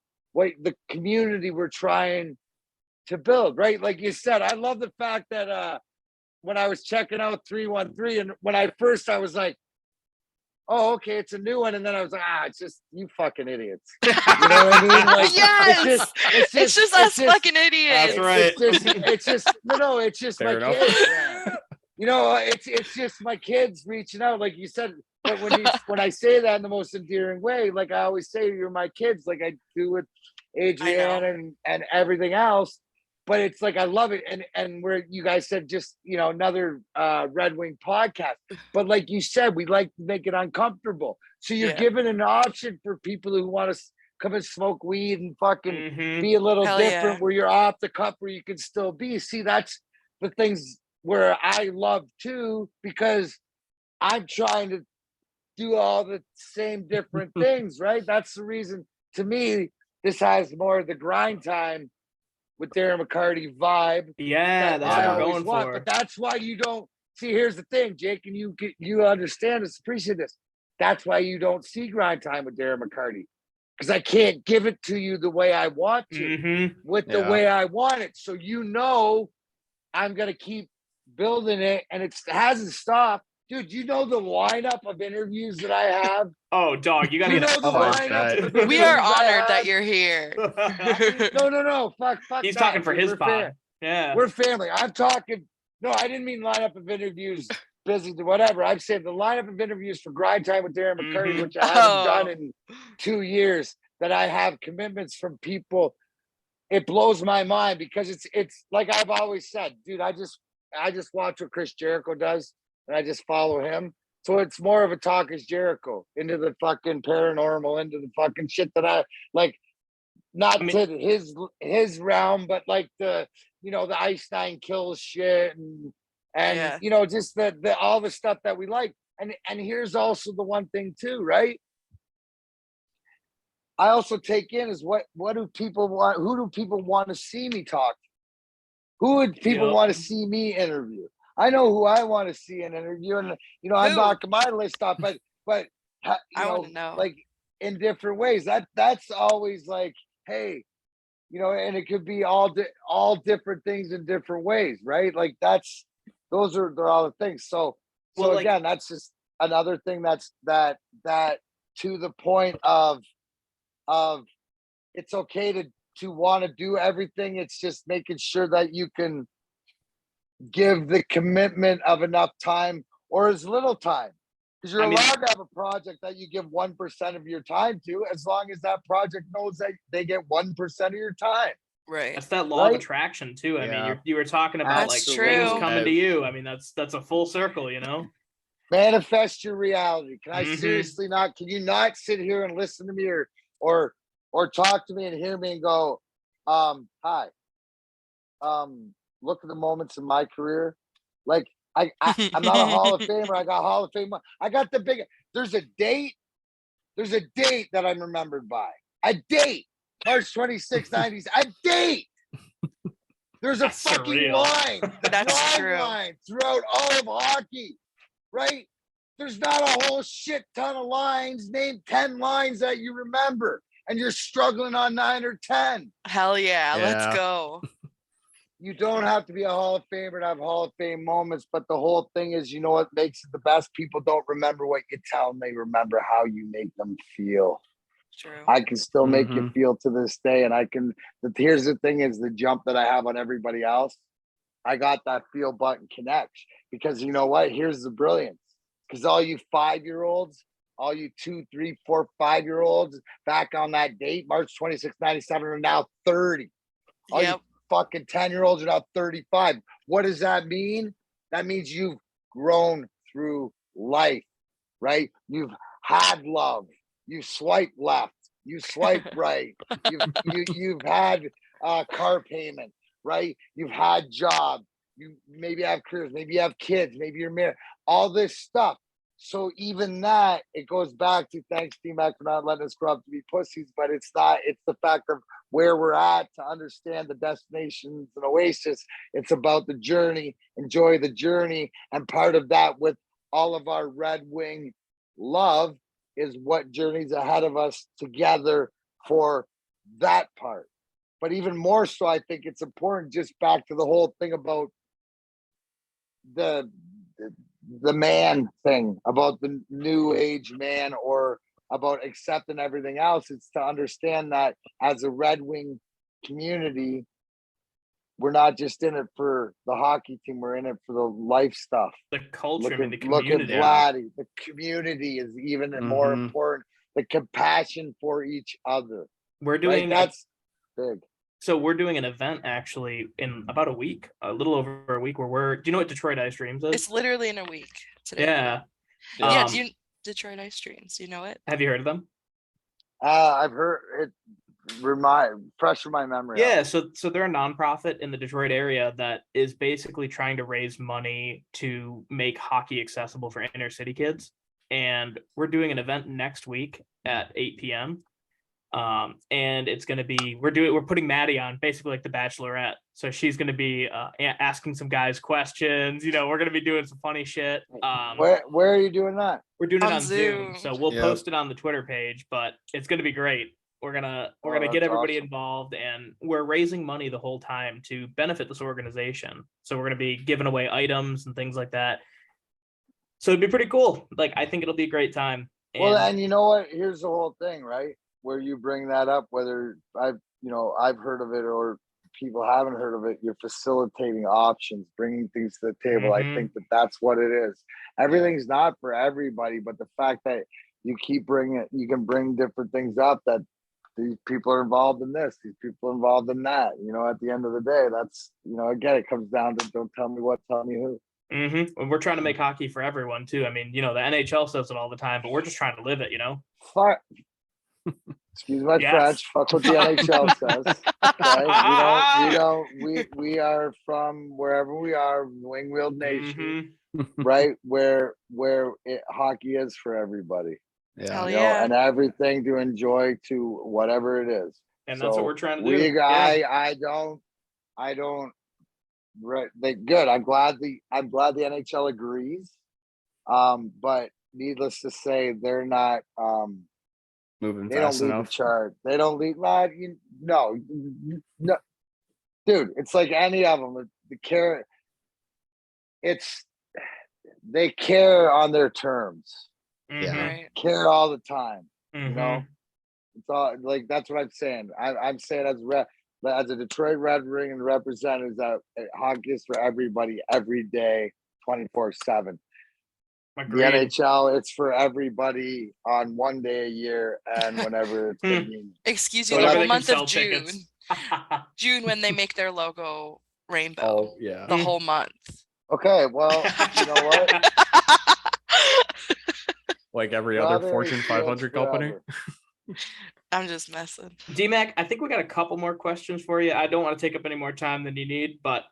community we're trying to build, right? Like you said, I love the fact that when I was checking out 313, and when I was like, oh, okay, it's a new one, and then I was like, it's just you fucking idiots. You know what I mean? Like, yes, it's just us fucking idiots. That's right. It's just Fair my enough. kids. Man. You know, it's just my kids reaching out, like you said. But when I say that in the most endearing way, like I always say, you're my kids, like I do with Adrienne and everything else. But it's like, I love it. And where you guys said, just, you know, another Red Wing podcast. But like you said, we like to make it uncomfortable. So you're giving an option for people who want to come and smoke weed and fucking be a little different, where you're off the cup, where you can still be. See, that's the things where I love too, because I'm trying to do all the same different things, right? That's the reason to me, this has more of the grind time with Darren McCarty vibe. Yeah, that's what I'm going for. But that's why you don't see. Here's the thing, Jake, and you understand this, appreciate this. That's why you don't see grind time with Darren McCarty, because I can't give it to you the way I want to, with the way I want it. So I'm gonna keep building it, and it hasn't stopped. Dude, you know the lineup of interviews that I have? Oh, dog, you gotta You get know the lineup. We are honored that you're here. No. Fuck. He's that, talking for dude. his We're pod. Yeah. We're family. I'm talking. No, I didn't mean lineup of interviews, busy, whatever. I'm saying the lineup of interviews for Grind Time with Darren McCarty, which I haven't done in 2 years, that I have commitments from people. It blows my mind because it's like I've always said, dude, I just watch what Chris Jericho does and I just follow him. So it's more of a talk as Jericho into the fucking paranormal, into the fucking shit that I like, not to his realm, but like the Ice Nine Kills shit and just the all the stuff that we like. And here's also the one thing too, right? I also take in is what do people want? Who do people want to see me talk? Who would people want to see me interview? I know who I want to see an interview, and I'm knocking my list off, but I want to know, like, in different ways. That's always like, hey, and it could be all different things in different ways, right? Like those are all the things. So again, that's just another thing that to the point of it's okay to want to do everything. It's just making sure that you can give the commitment of enough time or as little time, because you're allowed to have a project that you give 1% of your time to, as long as that project knows that they get 1% of your time. Right. That's that law of attraction too. I mean, you were talking about things coming to you. I mean, that's a full circle, Manifest your reality. Can I seriously not? Can you not sit here and listen to me or talk to me and hear me and go, hi. Look at the moments in my career. Like I'm not a Hall of Famer. I got Hall of Fame. I got the big. There's a date that I'm remembered by. A date. March 26, 90s. A date. There's a fucking line. That's true. Line throughout all of hockey, right? There's not a whole shit ton of lines. Name 10 lines that you remember, and you're struggling on 9 or 10. Hell yeah. Let's go. You don't have to be a Hall of Famer to have Hall of Fame moments, but the whole thing is, what makes it the best? People don't remember what you tell them. They remember how you make them feel. True. I can still make you feel to this day. And here's the thing is the jump that I have on everybody else. I got that feel button connects, because you know what? Here's the brilliance. Because all you 5-year-olds, all you 2, 3, 4, 5-year-olds back on that date, March 26, 97, are now 30. All you fucking 10-year-olds are now 35. What does that mean? That means you've grown through life, right? You've had love. You swipe left. You swipe right. You've had car payment, right? You've had job. You maybe have careers. Maybe you have kids. Maybe you're married. All this stuff. So even that, it goes back to thanks DMac for not letting us grow up to be pussies, but it's not. It's the fact of where we're at to understand the destinations and oasis. It's about the journey. Enjoy the journey, and part of that with all of our Red Wing love is what journeys ahead of us together for that part. But even more so, I think it's important, just back to the whole thing about the man thing, about the new age man, or about accepting everything else. It's to understand that as a Red Wing community, we're not just in it for the hockey team, we're in it for the life stuff. The culture and the community. Look at Vladdy. The community is even more important. The compassion for each other. We're doing that's big. So we're doing an event actually in about a week, a little over a week, where do you know what Detroit Ice Dreams is? It's literally in a week today. Yeah. Detroit Ice Dreams, you know it? Have you heard of them? I've heard it. Fresh in my memory. Yeah, so they're a nonprofit in the Detroit area that is basically trying to raise money to make hockey accessible for inner city kids. And we're doing an event next week at 8 p.m. And it's going to be we're putting Maddie on basically like the Bachelorette, so she's going to be asking some guys questions. We're going to be doing some funny shit. Where are you doing that? We're doing it On on Zoom, Zoom. so we'll Yep. post it on the Twitter page, but it's going to be great. We're gonna that's get everybody awesome. involved, and we're raising money the whole time to benefit this organization. So we're gonna be giving away items and things like that. So it'd be pretty cool. Like, I think it'll be a great time. Well, and you know what? Here's the whole thing, right? Where you bring that up, whether I've heard of it or people haven't heard of it, you're facilitating options, bringing things to the table. Mhm. I think that's what it is. Everything's not for everybody, but the fact that you keep bringing it, you can bring different things up that these people are involved in this, these people are involved in that. At the end of the day, that's, again, it comes down to don't tell me what, tell me who. And we're trying to make hockey for everyone too. I mean, the NHL says it all the time, but we're just trying to live it. Fuck. Excuse my Yes. French. Fuck what the NHL says. Okay? We are from wherever we are, New England Nation, right? Where hockey is for everybody. Hell Yeah. yeah. And everything to enjoy to whatever it is. And that's what we're trying to do. I don't. Right, good. I'm glad the NHL agrees. But needless to say, they're not. Moving They don't fast lead enough. the chart. They don't lead. No, dude. It's like any of them. The care. They care on their terms. Yeah. Right. Care all the time. Mhm. It's all like that's what I'm saying. I'm saying as a Detroit Red Wing and representatives that hockey is for everybody every day, 24/7. The Agreed. NHL, it's for everybody on one day a year and whenever it's convenient. Excuse So you, the whenever whole they can month sell of June. tickets. June when they make their logo rainbow. Oh yeah. The whole month. Okay, well, you know what? Like every other Strawberry Fortune fields 500 company. forever. I'm just messing. DMac, I think we got a couple more questions for you. I don't want to take up any more time than you need, but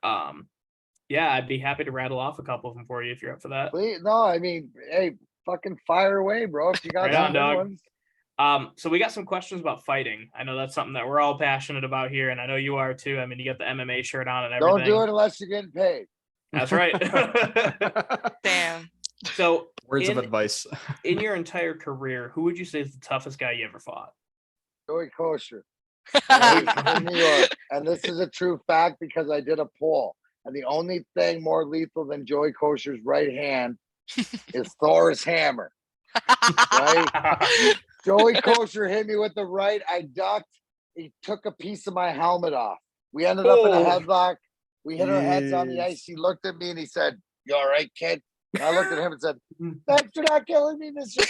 yeah, I'd be happy to rattle off a couple of them for you if you're up for that. Please, no, I mean, hey, fucking fire away, bro. If you got Right some on, good dog. ones. So we got some questions about fighting. I know that's something that we're all passionate about here, and I know you are too. I mean, you got the MMA shirt on and everything. Don't do it unless you're getting paid. That's right. Damn. So Words of advice. in your entire career, who would you say is the toughest guy you ever fought? Joey Kosher. In New York. And this is a true fact because I did a poll. And the only thing more lethal than Joey Kosher's right hand is Thor's hammer. Right? Joey Kosher hit me with the right. I ducked. He took a piece of my helmet off. We ended up in a headlock. We hit our heads on the ice. He looked at me and he said, "You all right, kid?" And I looked at him and said, "Thanks for not killing me, Mr.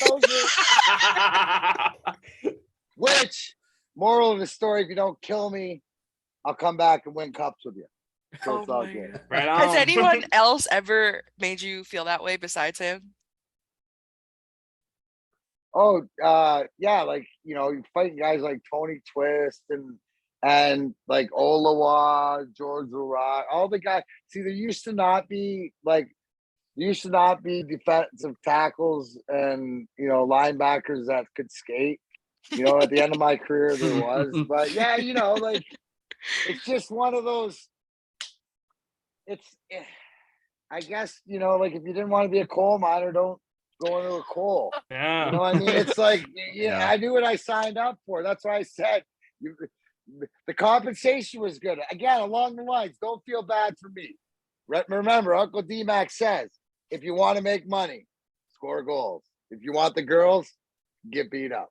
Kosher." Which, moral of the story, if you don't kill me, I'll come back and win cups with you. So it's all good. Right on. Has anyone else ever made you feel that way besides him? Oh, yeah, like, you fighting guys like Tony Twist and like Olawa, George Rock, all the guys. See, there used to not be defensive tackles and linebackers that could skate. At the end of my career there was, but yeah, like it's just one of those. I guess like if you didn't want to be a coal miner, don't go into a coal. Yeah. You know what I mean? It's like, Yeah. I knew what I signed up for. That's why I said the compensation was good. Again, along the lines, don't feel bad for me. Remember, Uncle DMac says, if you want to make money, score goals. If you want the girls, get beat up.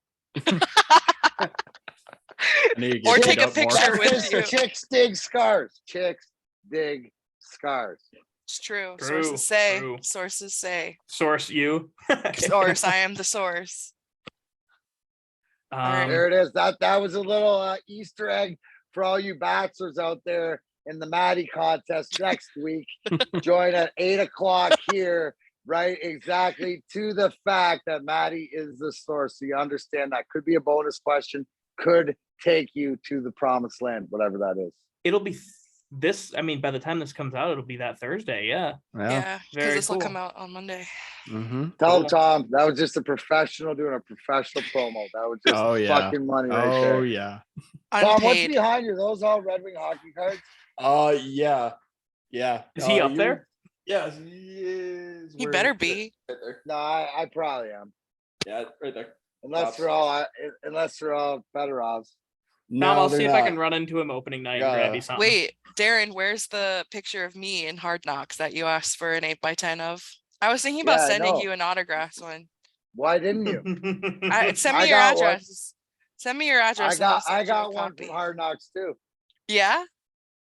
Or take a picture with you. Chicks dig scars. Chicks dig scars. It's true. True, Sources say. true. Sources say. Source you. Source. I am the source. There it is. That was a little Easter egg for all you bachelors out there in the Maddie contest next week. Join at 8:00 here, right? Exactly, to the fact that Maddie is the source. So you understand that could be a bonus question, could take you to the promised land, whatever that is. It'll be I mean, by the time this comes out, it'll be that Thursday. Yeah. Yeah, because Very this will come cool. out on Monday. Mm-hmm. Tell him, Cool. Tom, that was just a professional doing a professional promo. That was just fucking money right there. Yeah. Tom, what's Unpaid. behind you? Those all Red Wing hockey cards? Yeah. Is he up there? Yeah, he is. He better be. Right there. No, I probably am. Yeah, right there. Unless they're all better odds. Tom, I'll they're see if I not. can run into him opening night and grab you something. Wait, Darren, where's the picture of me in Hard Knocks that you asked for an 8x10 of? I was thinking about Yeah, I sending know. you an autographed one. Why didn't you? Send me I your got one. address. Send me your address. I got one from Hard Knocks too. Yeah?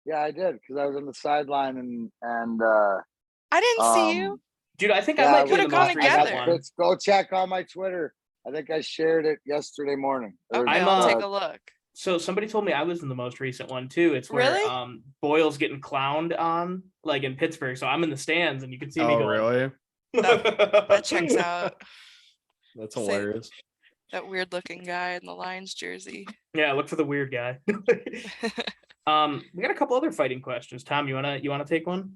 Yeah, I did because I was on the sideline and I didn't see you. Dude, I think Yeah, I might be could've the gone most recent together. one. Go check on my Twitter. I think I shared it yesterday morning. Okay, I'm, I'll take a look. So somebody told me I was in the most recent one too. It's where Really? Boyle's getting clowned on, like in Pittsburgh. So I'm in the stands and you can see me Oh, going. really? That checks out. That's Say- hilarious. That weird looking guy in the Lions jersey. Yeah, look for the weird guy. We got a couple other fighting questions. Tom, you wanna take one?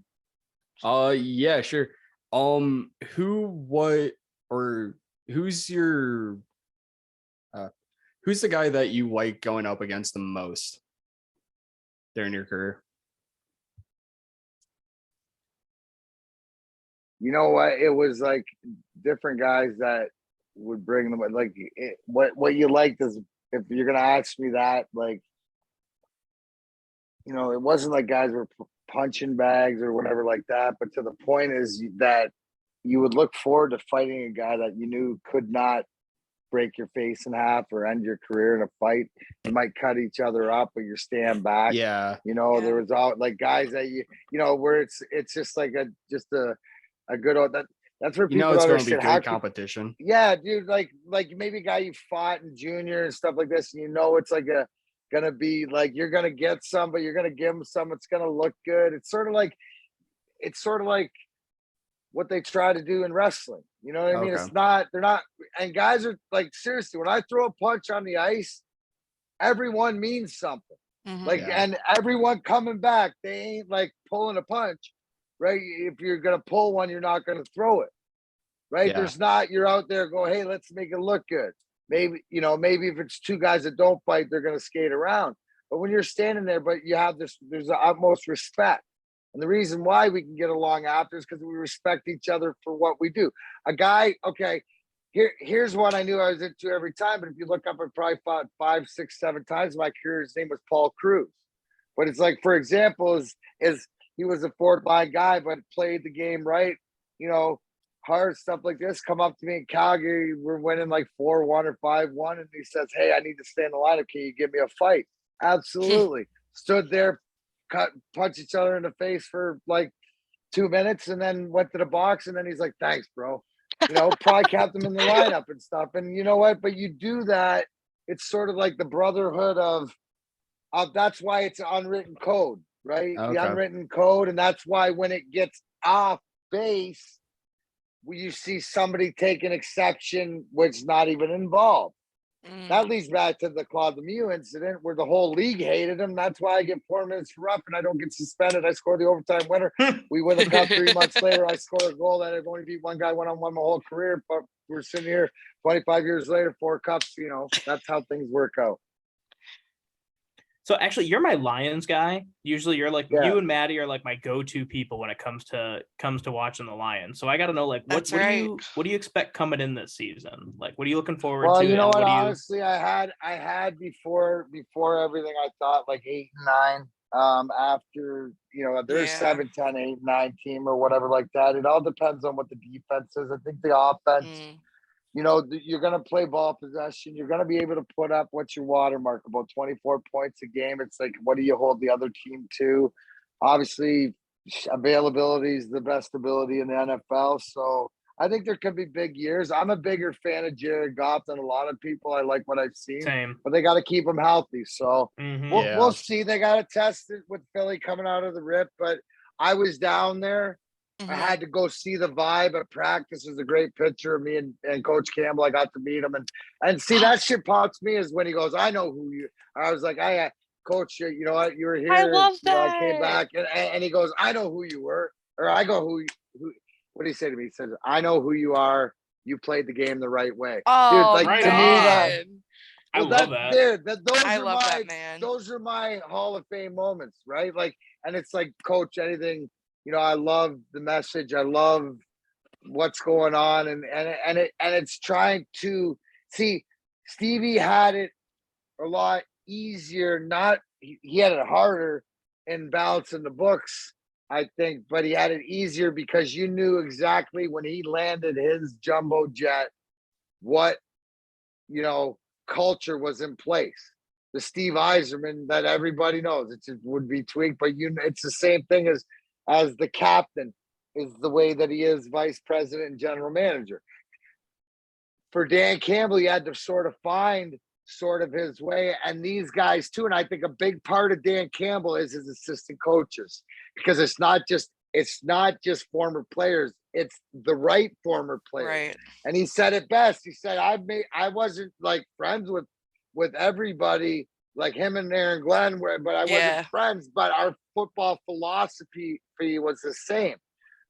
Yeah, sure. Who's your who's the guy that you like going up against the most during your career? You know what? It was like different guys that would bring them. Like what you liked is if you're gonna ask me that, like, you know, it wasn't like guys were punching bags or whatever like that. But to the point is that you would look forward to fighting a guy that you knew could not break your face in half or end your career in a fight. You might cut each other up, but you're staying back. Yeah. You know, Yeah. there was all like guys that you know where it's just like a good old that's where You know people it's going to be understand good competition. yeah, dude, like maybe a guy you fought in junior and stuff like this, and you know it's like gonna be like you're gonna get some, but you're gonna give them some. It's gonna look good. It's sort of like what they try to do in wrestling. You know what I mean? Okay. It's not. They're not. And guys are like seriously. When I throw a punch on the ice, everyone means something. Mhm. Like, Yeah. and everyone coming back, they ain't like pulling a punch, right? If you're gonna pull one, you're not gonna throw it, right? Yeah. There's not. You're out there go, hey, let's make it look good. Maybe maybe if it's two guys that don't fight, they're gonna skate around. But when you're standing there, but you have this, there's the utmost respect. And the reason why we can get along after is because we respect each other for what we do. A guy, okay, here's one I knew I was into every time, but if you look up, I probably fought 5, 6, 7 times in my career. His name was Paul Cruz. But it's like, for example, is he was a fourth line guy, but played the game right, hard stuff like this. Come up to me in Calgary, we're winning like 4-1 or 5-1, and he says, hey, I need to stay in the lineup. Can you give me a fight? Absolutely. Stood there, punch each other in the face for like 2 minutes, and then went to the box, and then he's like, thanks, bro. Probably kept him in the lineup and stuff. And you know what? But you do that, it's sort of like the brotherhood of that's why it's an unwritten code, right? Okay. The unwritten code. And that's why when it gets off base, you see somebody take an exception which not even involved. That leads back to the Claude Lemieux incident where the whole league hated him. That's why I get 4 minutes for up and I don't get suspended. I score the overtime winner. We win the cup 3 months later. I score a goal that I've only beat one guy one-on-one my whole career. But we're sitting here 25 years later, 4 cups. That's how things work out. So actually, you're my Lions guy. Usually, you're like Yeah. you and Maddie are like my go-to people when it comes to watching the Lions. So I got to know like what That's right. do you expect coming in this season? Like what are you looking forward Well, to? you know and what? do you- Honestly, I had before everything. I thought like 8 and 9. After they're Yeah. 7, 10, 8, 9 team or whatever like that. It all depends on what the defense is. I think the offense. You're going to play ball possession. You're going to be able to put up what's your watermark, about 24 points a game. It's like, what do you hold the other team to? Obviously, availability is the best ability in the NFL. So I think there could be big years. I'm a bigger fan of Jared Goff than a lot of people. I like what I've seen. Same. But they got to keep him healthy. So Mhm. we'll see. They got to test it with Philly coming out of the rip. But I was down there. I had to go see the vibe at practice. Is a great picture of me and Coach Campbell. I got to meet him and see that shit pops me is when he goes, I know who you. I was like, coach, you know what, you were here. I love you know, I came that. back, and he goes, I know who you were, or I go, who? What did he say to me? He said, I know who you are. You played the game the right way, Oh, dude. Like right to me, that man. I well, love that. dude, I love that, man. those are my Hall of Fame moments, right? Like, and it's like, coach, anything, you know, I love the message. I love what's going on, and it's trying to see. Stevie had it a lot easier. Not he had it harder in balancing the books, I think, but he had it easier because you knew exactly when he landed his jumbo jet what, you know, culture was in place. The Steve Eiserman that everybody knows, it just would be tweaked, but it's the same thing as the captain is the way that he is vice president and general manager. For Dan Campbell, he had to sort of find sort of his way, and these guys too. And I think a big part of Dan Campbell is his assistant coaches, because it's not just former players, it's the right former players. Right. And he said it best. He said, I wasn't like friends with everybody, like him and Aaron Glenn were, but I wasn't friends, but our football philosophy was the same.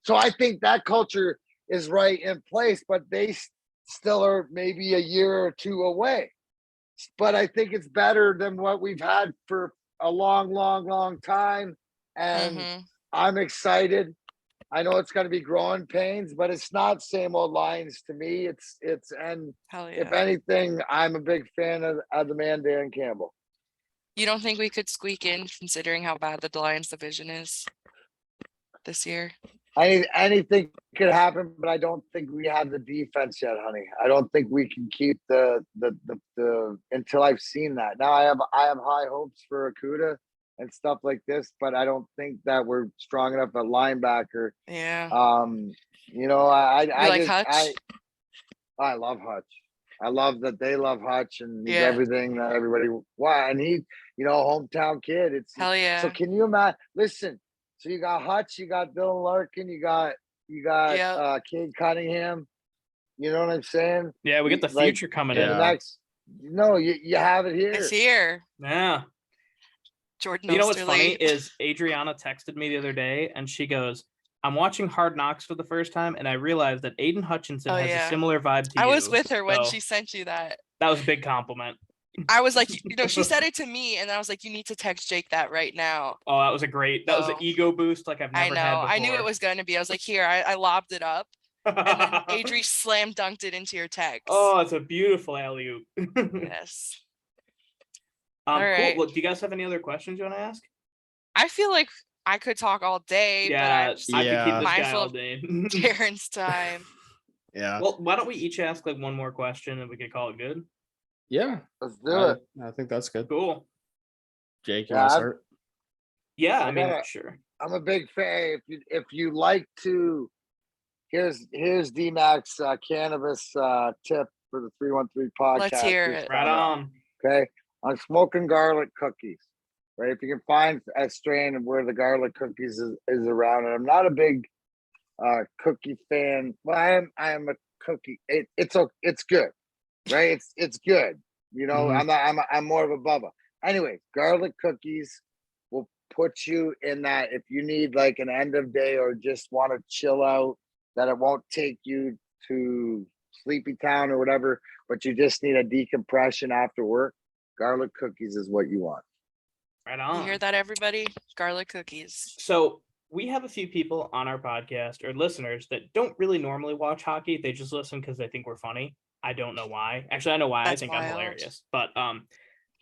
So I think that culture is right in place, but they still are maybe a year or two away. But I think it's better than what we've had for a long time. And I'm excited. I know it's going to be growing pains, but it's not same old Lions to me. And if anything, I'm a big fan of the man, Dan Campbell. You don't think we could squeak in, considering how bad the Lions division is this year? Anything could happen, but I don't think we have the defense yet, honey. I don't think we can keep the until I've seen that. Now I have high hopes for Akuda and stuff like this, but I don't think that we're strong enough at linebacker. Yeah. You know, I like Hutch? I love Hutch. I love that they love Hutch, and he's everything that everybody. Why? And he, you know, hometown kid. It's hell yeah. So can you imagine? Listen. So you got Hutch, you got Dylan Larkin, you got Cade Cunningham. You know what I'm saying? Yeah, we get the future coming in. Next, you have it here. It's here. Yeah. Jordan. You know what's funny is Adriana texted me the other day, and she goes, "I'm watching Hard Knocks for the first time, and I realized that Aiden Hutchinson has a similar vibe to you." I was with her when she sent you that. That was a big compliment. I was like, you know, she said it to me, and I was like, you need to text Jake that right now. Oh, that was that was an ego boost like I've never had before. I knew it was going to be. I was like, here, I lobbed it up, and then Adri slam dunked it into your text. Oh, it's a beautiful alley-oop. Yes. All right. Cool. Well, do you guys have any other questions you want to ask? I feel like I could talk all day, but I could keep this guy all day. Darren's time. Yeah. Well, why don't we each ask like one more question and we could call it good? Yeah. Let's do it. I think that's good. Cool. Jake, you want to start? Yeah, I mean, sure. I'm a big fan. If you like to, here's DMac's cannabis tip for the 313 podcast. Let's hear it. Right on. Okay. On smoking garlic cookies. Right. If you can find a strain of where the garlic cookies is around, and I'm not a big cookie fan. Well, I am a cookie. It's good. Right. It's good. You know, I'm more of a Bubba. Anyway, garlic cookies will put you in that if you need like an end of day or just want to chill out, that it won't take you to Sleepy Town or whatever, but you just need a decompression after work. Garlic cookies is what you want. Right on. You hear that, everybody? Garlic cookies. So we have a few people on our podcast or listeners that don't really normally watch hockey. They just listen because they think we're funny. I don't know why. Actually, I know why. I think I'm hilarious. But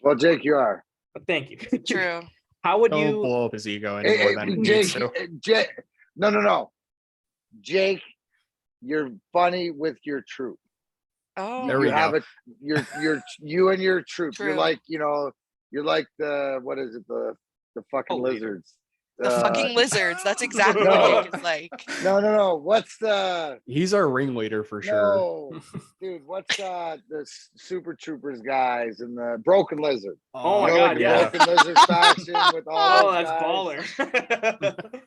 well, Jake, you are. Thank you. True. How would Don't you blow up his ego anymore than Jake? No. Jake, you're funny with your troop. Oh, there we go. You and your troop. True. You're like, you're like the what is it? The fucking lizards. The fucking lizards. That's exactly what Jake is like. No. What's the? He's our ringleader for sure. No, dude. What's the Super Troopers guys and the Broken Lizard? Oh my God, yeah. Broken Lizard faction with all. Oh, that's guys. baller.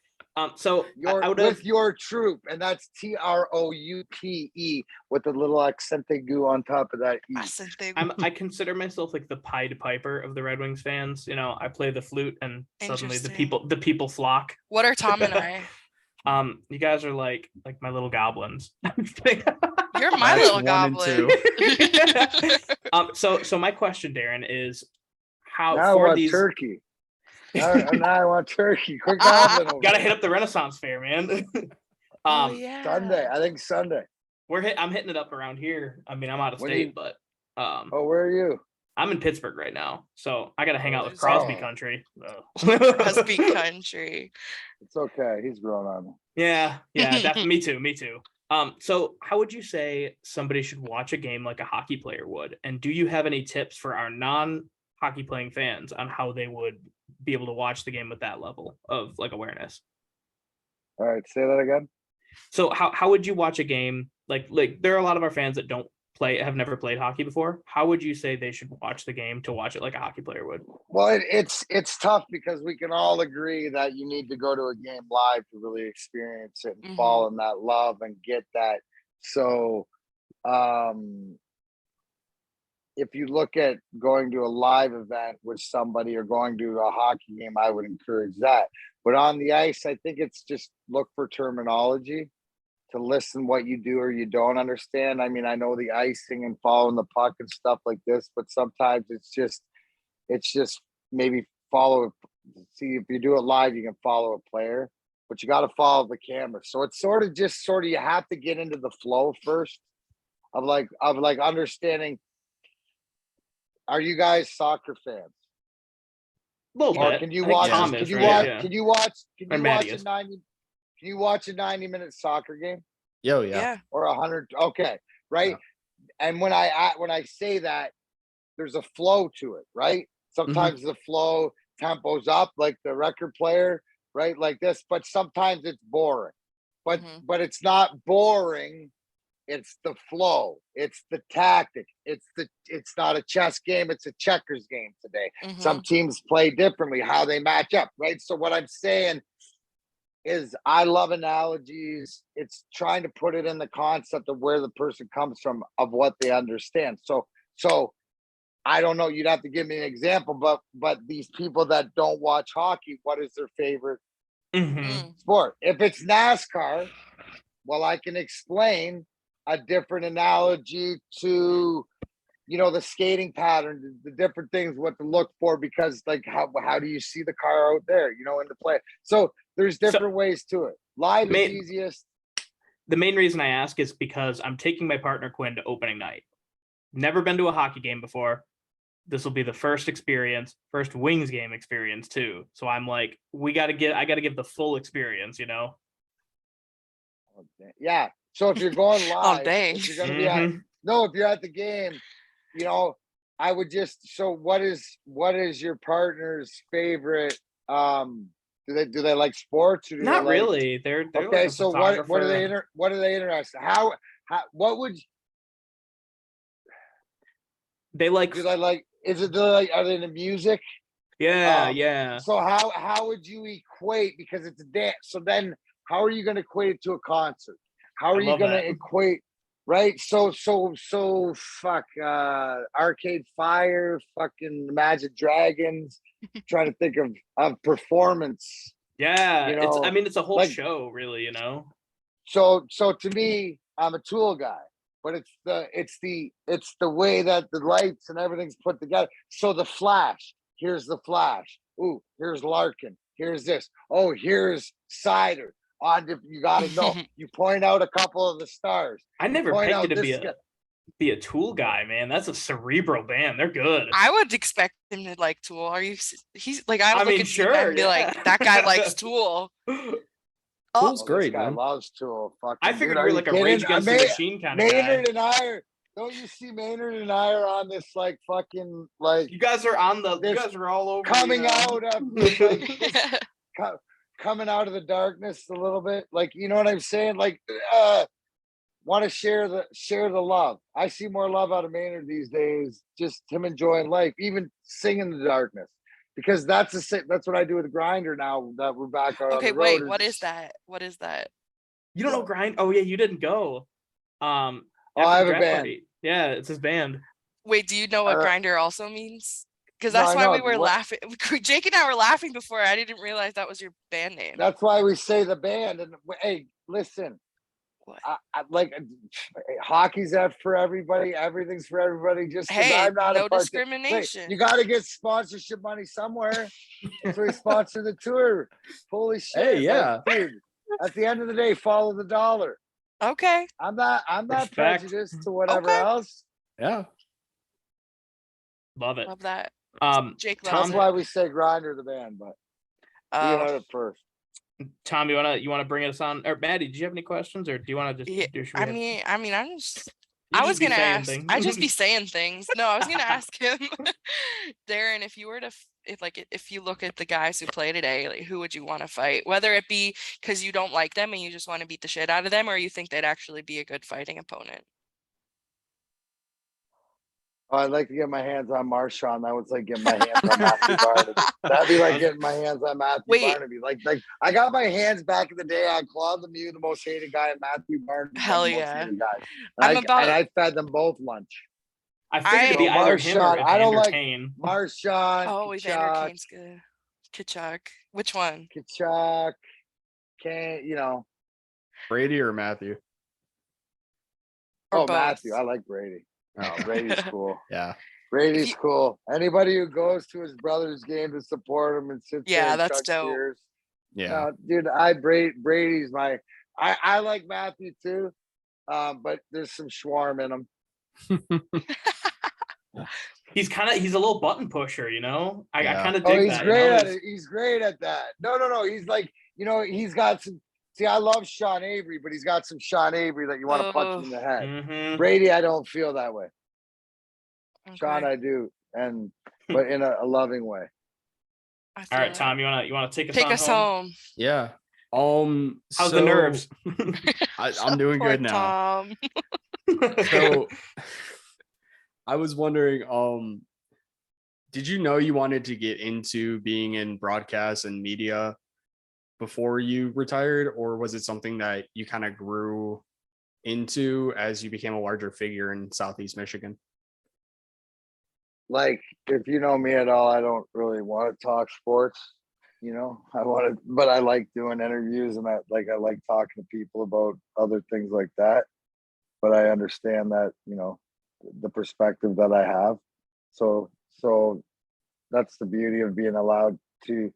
So Your out with of your troop, and that's TROUPE with a little accent goo on top of that E. I consider myself like the Pied Piper of the Red Wings fans. You know, I play the flute, and suddenly the people flock. What are Tom and I? You guys are like my little goblins. You're my That's little 1 and goblin. 2. So my question, Darren, is how Now I for want these turkey. Now I want turkey. Quick goblin over gotta there. hit up the Renaissance Fair, man. Oh yeah. Sunday. I think Sunday. I'm hitting it up around here. I mean, I'm out of When state, you- but Oh, where are you? I'm in Pittsburgh right now, so I gotta hang out with Oh. Crosby country. So. Crosby country. It's okay. He's grown on me. Yeah, definitely. Me too. So how would you say somebody should watch a game like a hockey player would? And do you have any tips for our non-hockey playing fans on how they would be able to watch the game with that level of like awareness? All right, say that again. So how would you watch a game like there are a lot of our fans that have never played hockey before. How would you say they should watch the game to watch it like a hockey player would? Well, it's tough because we can all agree that you need to go to a game live to really experience it and fall in that love and get that. So, if you look at going to a live event with somebody or going to a hockey game, I would encourage that. But on the ice, I think it's just look for terminology to listen what you do or you don't understand. I mean, I know the icing and following the puck and stuff like this, but sometimes it's just maybe see if you do it live, you can follow a player, but you got to follow the camera. So it's sort of you have to get into the flow first of like understanding. Are you guys soccer fans? Little Or bit. can you I think watch? Tom Can is, you right? watch? Yeah. Can you watch? Can Or you Maddie watch a is. 90? Can you watch a 90-minute soccer game Yo, yeah. Yeah. or 100? Okay, right. Yeah. And when I say that, there's a flow to it, right? Sometimes the flow tempo's up, like the record player, right, like this. But sometimes it's boring. But it's not boring. It's the flow. It's the tactic. It's not a chess game. It's a checkers game today. Some teams play differently, how they match up, right? So what I'm saying is I love analogies. It's trying to put it in the concept of where the person comes from, of what they understand. So I don't know. You'd have to give me an example, but these people that don't watch hockey, what is their favorite sport? If it's NASCAR, well, I can explain a different analogy to, the skating pattern, the different things, what to look for, because like how do you see the car out there, in the play? So there's different ways to it. Live is easiest. The main reason I ask is because I'm taking my partner Quinn to opening night. Never been to a hockey game before. This will be the first Wings game experience too. So I'm like, I got to give the full experience, Yeah. So if you're going live, if you're gonna be if you're at the game, I would what is your partner's favorite? Do they like sports or not really? They're okay. Like So what are they interested? How what would they like? Do they like? Is it are they into music? Yeah, yeah. So how would you equate, because it's a dance? So then how are you going to equate it to a concert? How are you going to equate? Right. So fuck Arcade Fire, fucking Imagine Dragons. Trying to think of performance. Yeah, it's a whole show, really. So to me, I'm a Tool guy, but it's the way that the lights and everything's put together. So the Flash. Here's the Flash. Ooh, here's Larkin. Here's this. Oh, here's Cider. You got to know. You point out a couple of the stars. I never pegged you to be a Tool guy, man. That's a cerebral band. They're good. I would expect him to like Tool. He's like, I would look at sure, and be like, that guy likes Tool. Tool's great, this guy man. loves Tool. I figured we were like a Rage Against the Machine kind of guy. Maynard and I don't you see Maynard and I are on this like fucking like you guys are all over coming out of coming out of the darkness a little bit, like, you know what I'm saying, like want to share the love. I see more love out of Maynard these days, just him enjoying life, even singing the darkness, because that's what I do with Grinder now that we're back out on Okay, the road. wait, what is that? What is that? You don't know Grind? Oh yeah, you didn't go. I after have the a draft band. party. Yeah, it's his band. Wait, do you know what Uh, grinder also means? Because No, that's I why know. we were What- laughing. Jake and I were laughing before. I didn't realize that was your band name. That's why we say the band. And hey, listen, What? I like hockey's that for everybody. Everything's for everybody. Just 'cause Hey, I'm not no a part. discrimination. You got to get sponsorship money somewhere. That's where we sponsor the tour. Holy shit! Hey, yeah. like, dude. At the end of the day, follow the dollar. Okay. I'm not Respect. prejudiced to whatever Okay. else. Yeah. Love it. Love that. Jake Tom, loves That's it. why we say Grinder the band, but we Oh, heard it first. Tom, you wanna bring us on? Or Maddie, did you have any questions, or do you want to just? yeah. should we I have- mean, I'm just. you I just was be gonna saying ask. things. I just be saying things. No, I was gonna ask him, Darren, if you were to, if you look at the guys who play today, like, who would you want to fight? Whether it be because you don't like them and you just want to beat the shit out of them, or you think they'd actually be a good fighting opponent. Oh, I'd like to get my hands on Marshawn. That was like getting my hands on Matthew Barnaby. That'd be like getting my hands on Matthew Wait. Barnaby. Like I got my hands back in the day on Claude Lemieux, the most hated guy, and Matthew Barnaby, Hell the most yeah. hated guy. I'm And about- I fed them both lunch. I figured it'd be I- either him or Marshawn, I don't Evander like- Kane. Marshawn, Oh, Evander Kane's good. Kachuk. Which one? Kachuk, Kane, you know. Brady or Matthew? Or Oh, both? Matthew. I like Brady. Oh, Brady's cool. Yeah. Brady's you- cool. Anybody who goes to his brother's game to support him and sits there Yeah, and that's chucks dope. beers. Yeah. Dude, Brady's my. I like Matthew too, but there's some schwarm in him. He's a little button pusher, you know. I Yeah. kind of Oh, dig he's that. great you know? at it. He's great at that. No. He's like, he's got some. See, I love Sean Avery, but he's got some Sean Avery that you want to punch him in the head. Mhm. Brady, I don't feel that way. Sean, Okay. I do, but in a loving way. I All feel right, that. Tom, you wanna take us Take on us home? home. Yeah. How's So the nerves? I'm doing Poor good now. Tom. So I was wondering, did you know you wanted to get into being in broadcast and media before you retired, or was it something that you kind of grew into as you became a larger figure in Southeast Michigan? Like, if you know me at all, I don't really want to talk sports. But I like doing interviews, and I like talking to people about other things like that. But I understand that, the perspective that I have. So that's the beauty of being allowed to.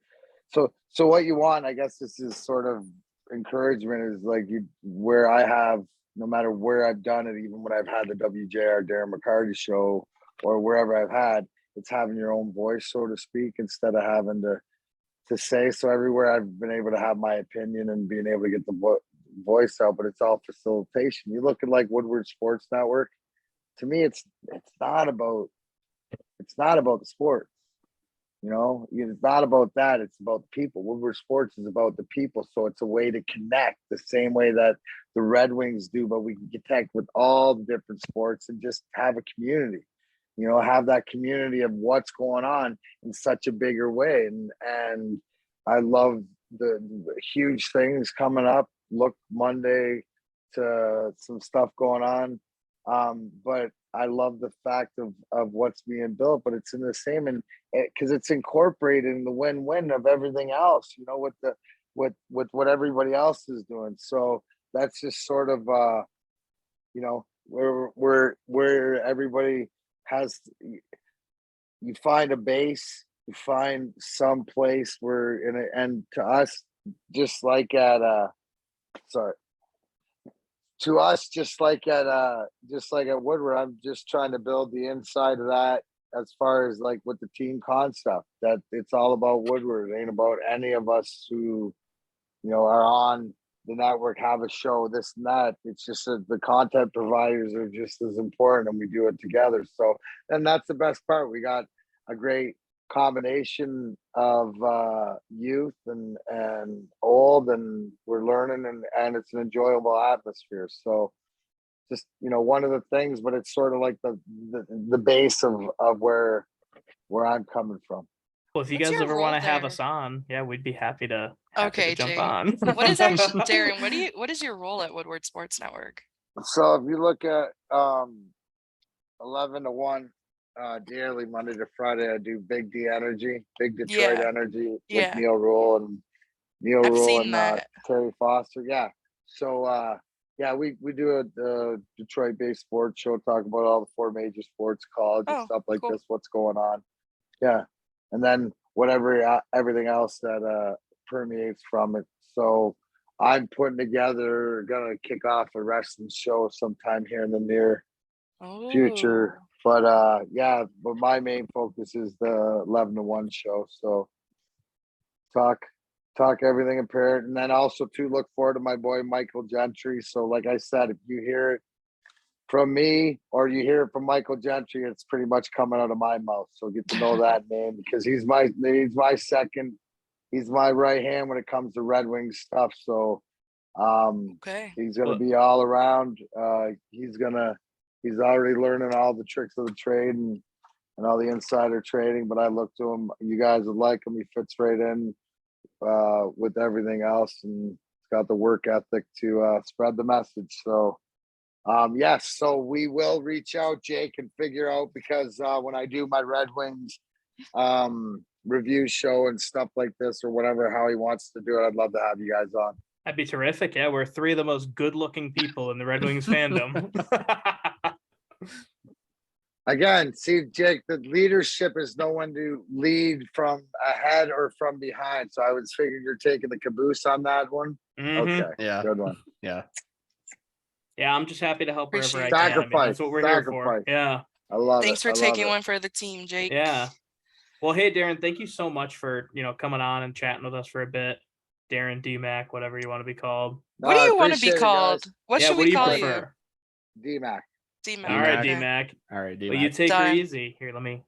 So what you want, I guess, this is sort of encouragement, is like where I have, no matter where I've done it, even when I've had the WJR Darren McCarty show or wherever I've had, it's having your own voice, so to speak, instead of having to say. So everywhere I've been able to have my opinion and being able to get the voice out, but it's all facilitation. You look at like Woodward Sports Network. To me, it's not about the sports. It's not about that. It's about the people. Woodward Sports is about the people. So it's a way to connect the same way that the Red Wings do, but we can connect with all the different sports and just have a community, have that community of what's going on in such a bigger way. And I love the huge things coming up. Look, Monday to some stuff going on. But I love the fact of what's being built, but it's in the same, and because it's incorporated in the win-win of everything else, with what everybody else is doing. So that's just sort of, where everybody has, you find a base, you find some place where, and to us, just like at, to us, just like at Woodward, I'm just trying to build the inside of that as far as like with the team concept, that it's all about Woodward. It ain't about any of us who, are on the network, have a show, this and that. It's just that the content providers are just as important, and we do it together. So, and that's the best part. We got a great combination of youth and old, and we're learning, and it's an enjoyable atmosphere. So just one of the things, but it's sort of like the base of where I'm coming from. Well, if you What's guys your ever role want to have there? us on, yeah, we'd be happy to Okay, jump Jake. on. What is actually Darren? What is your role at Woodward Sports Network? So if you look at 11 to 1 daily, Monday to Friday, I do Big Energy, Big Detroit Yeah, Energy with yeah. Neil Rule and I've seen that. Terry Foster. Yeah. So yeah, we do a Detroit-based sports show, talk about all the 4 major sports, college and Oh, stuff like cool. this, what's going on. Yeah. And then whatever everything else that permeates from it. So I'm putting together, gonna kick off a wrestling show sometime here in the near future. Oh, But yeah, but my main focus is the 11 to 1 show. So talk everything apparent, and then also to look forward to my boy Michael Gentry. So like I said, if you hear it from me or you hear it from Michael Gentry, it's pretty much coming out of my mouth. So get to know that name because he's my second, he's my right hand when it comes to Red Wings stuff. So okay. he's gonna be all around. He's already learning all the tricks of the trade and all the insider trading. But I look to him. You guys would like him. He fits right in with everything else, and he's got the work ethic to spread the message. So yes, so we will reach out, Jake, and figure out because when I do my Red Wings review show and stuff like this or whatever, how he wants to do it, I'd love to have you guys on. That'd be terrific. Yeah, we're 3 of the most good-looking people in the Red Wings fandom. Again, see, Jake, the leadership is no one to lead from ahead or from behind. So I was figuring you're taking the caboose on that one. Mhm. Okay, Yeah. good one. Yeah. Yeah, I'm just happy to help wherever I Appreciate can. I mean, Sacrifice, that's what we're here for. sacrifice. Yeah. I love Thanks it. for I love taking it. one for the team, Jake. Yeah. Well, hey, Darren, thank you so much for, coming on and chatting with us for a bit. Darren, DMac, whatever you want to be called. What do I you want to be appreciate it, called? guys. What Yeah, should what we do you call prefer? DMac. you? All right, Okay. DMac. All right, Well, you D-Mac. take her Done. easy. Here, let me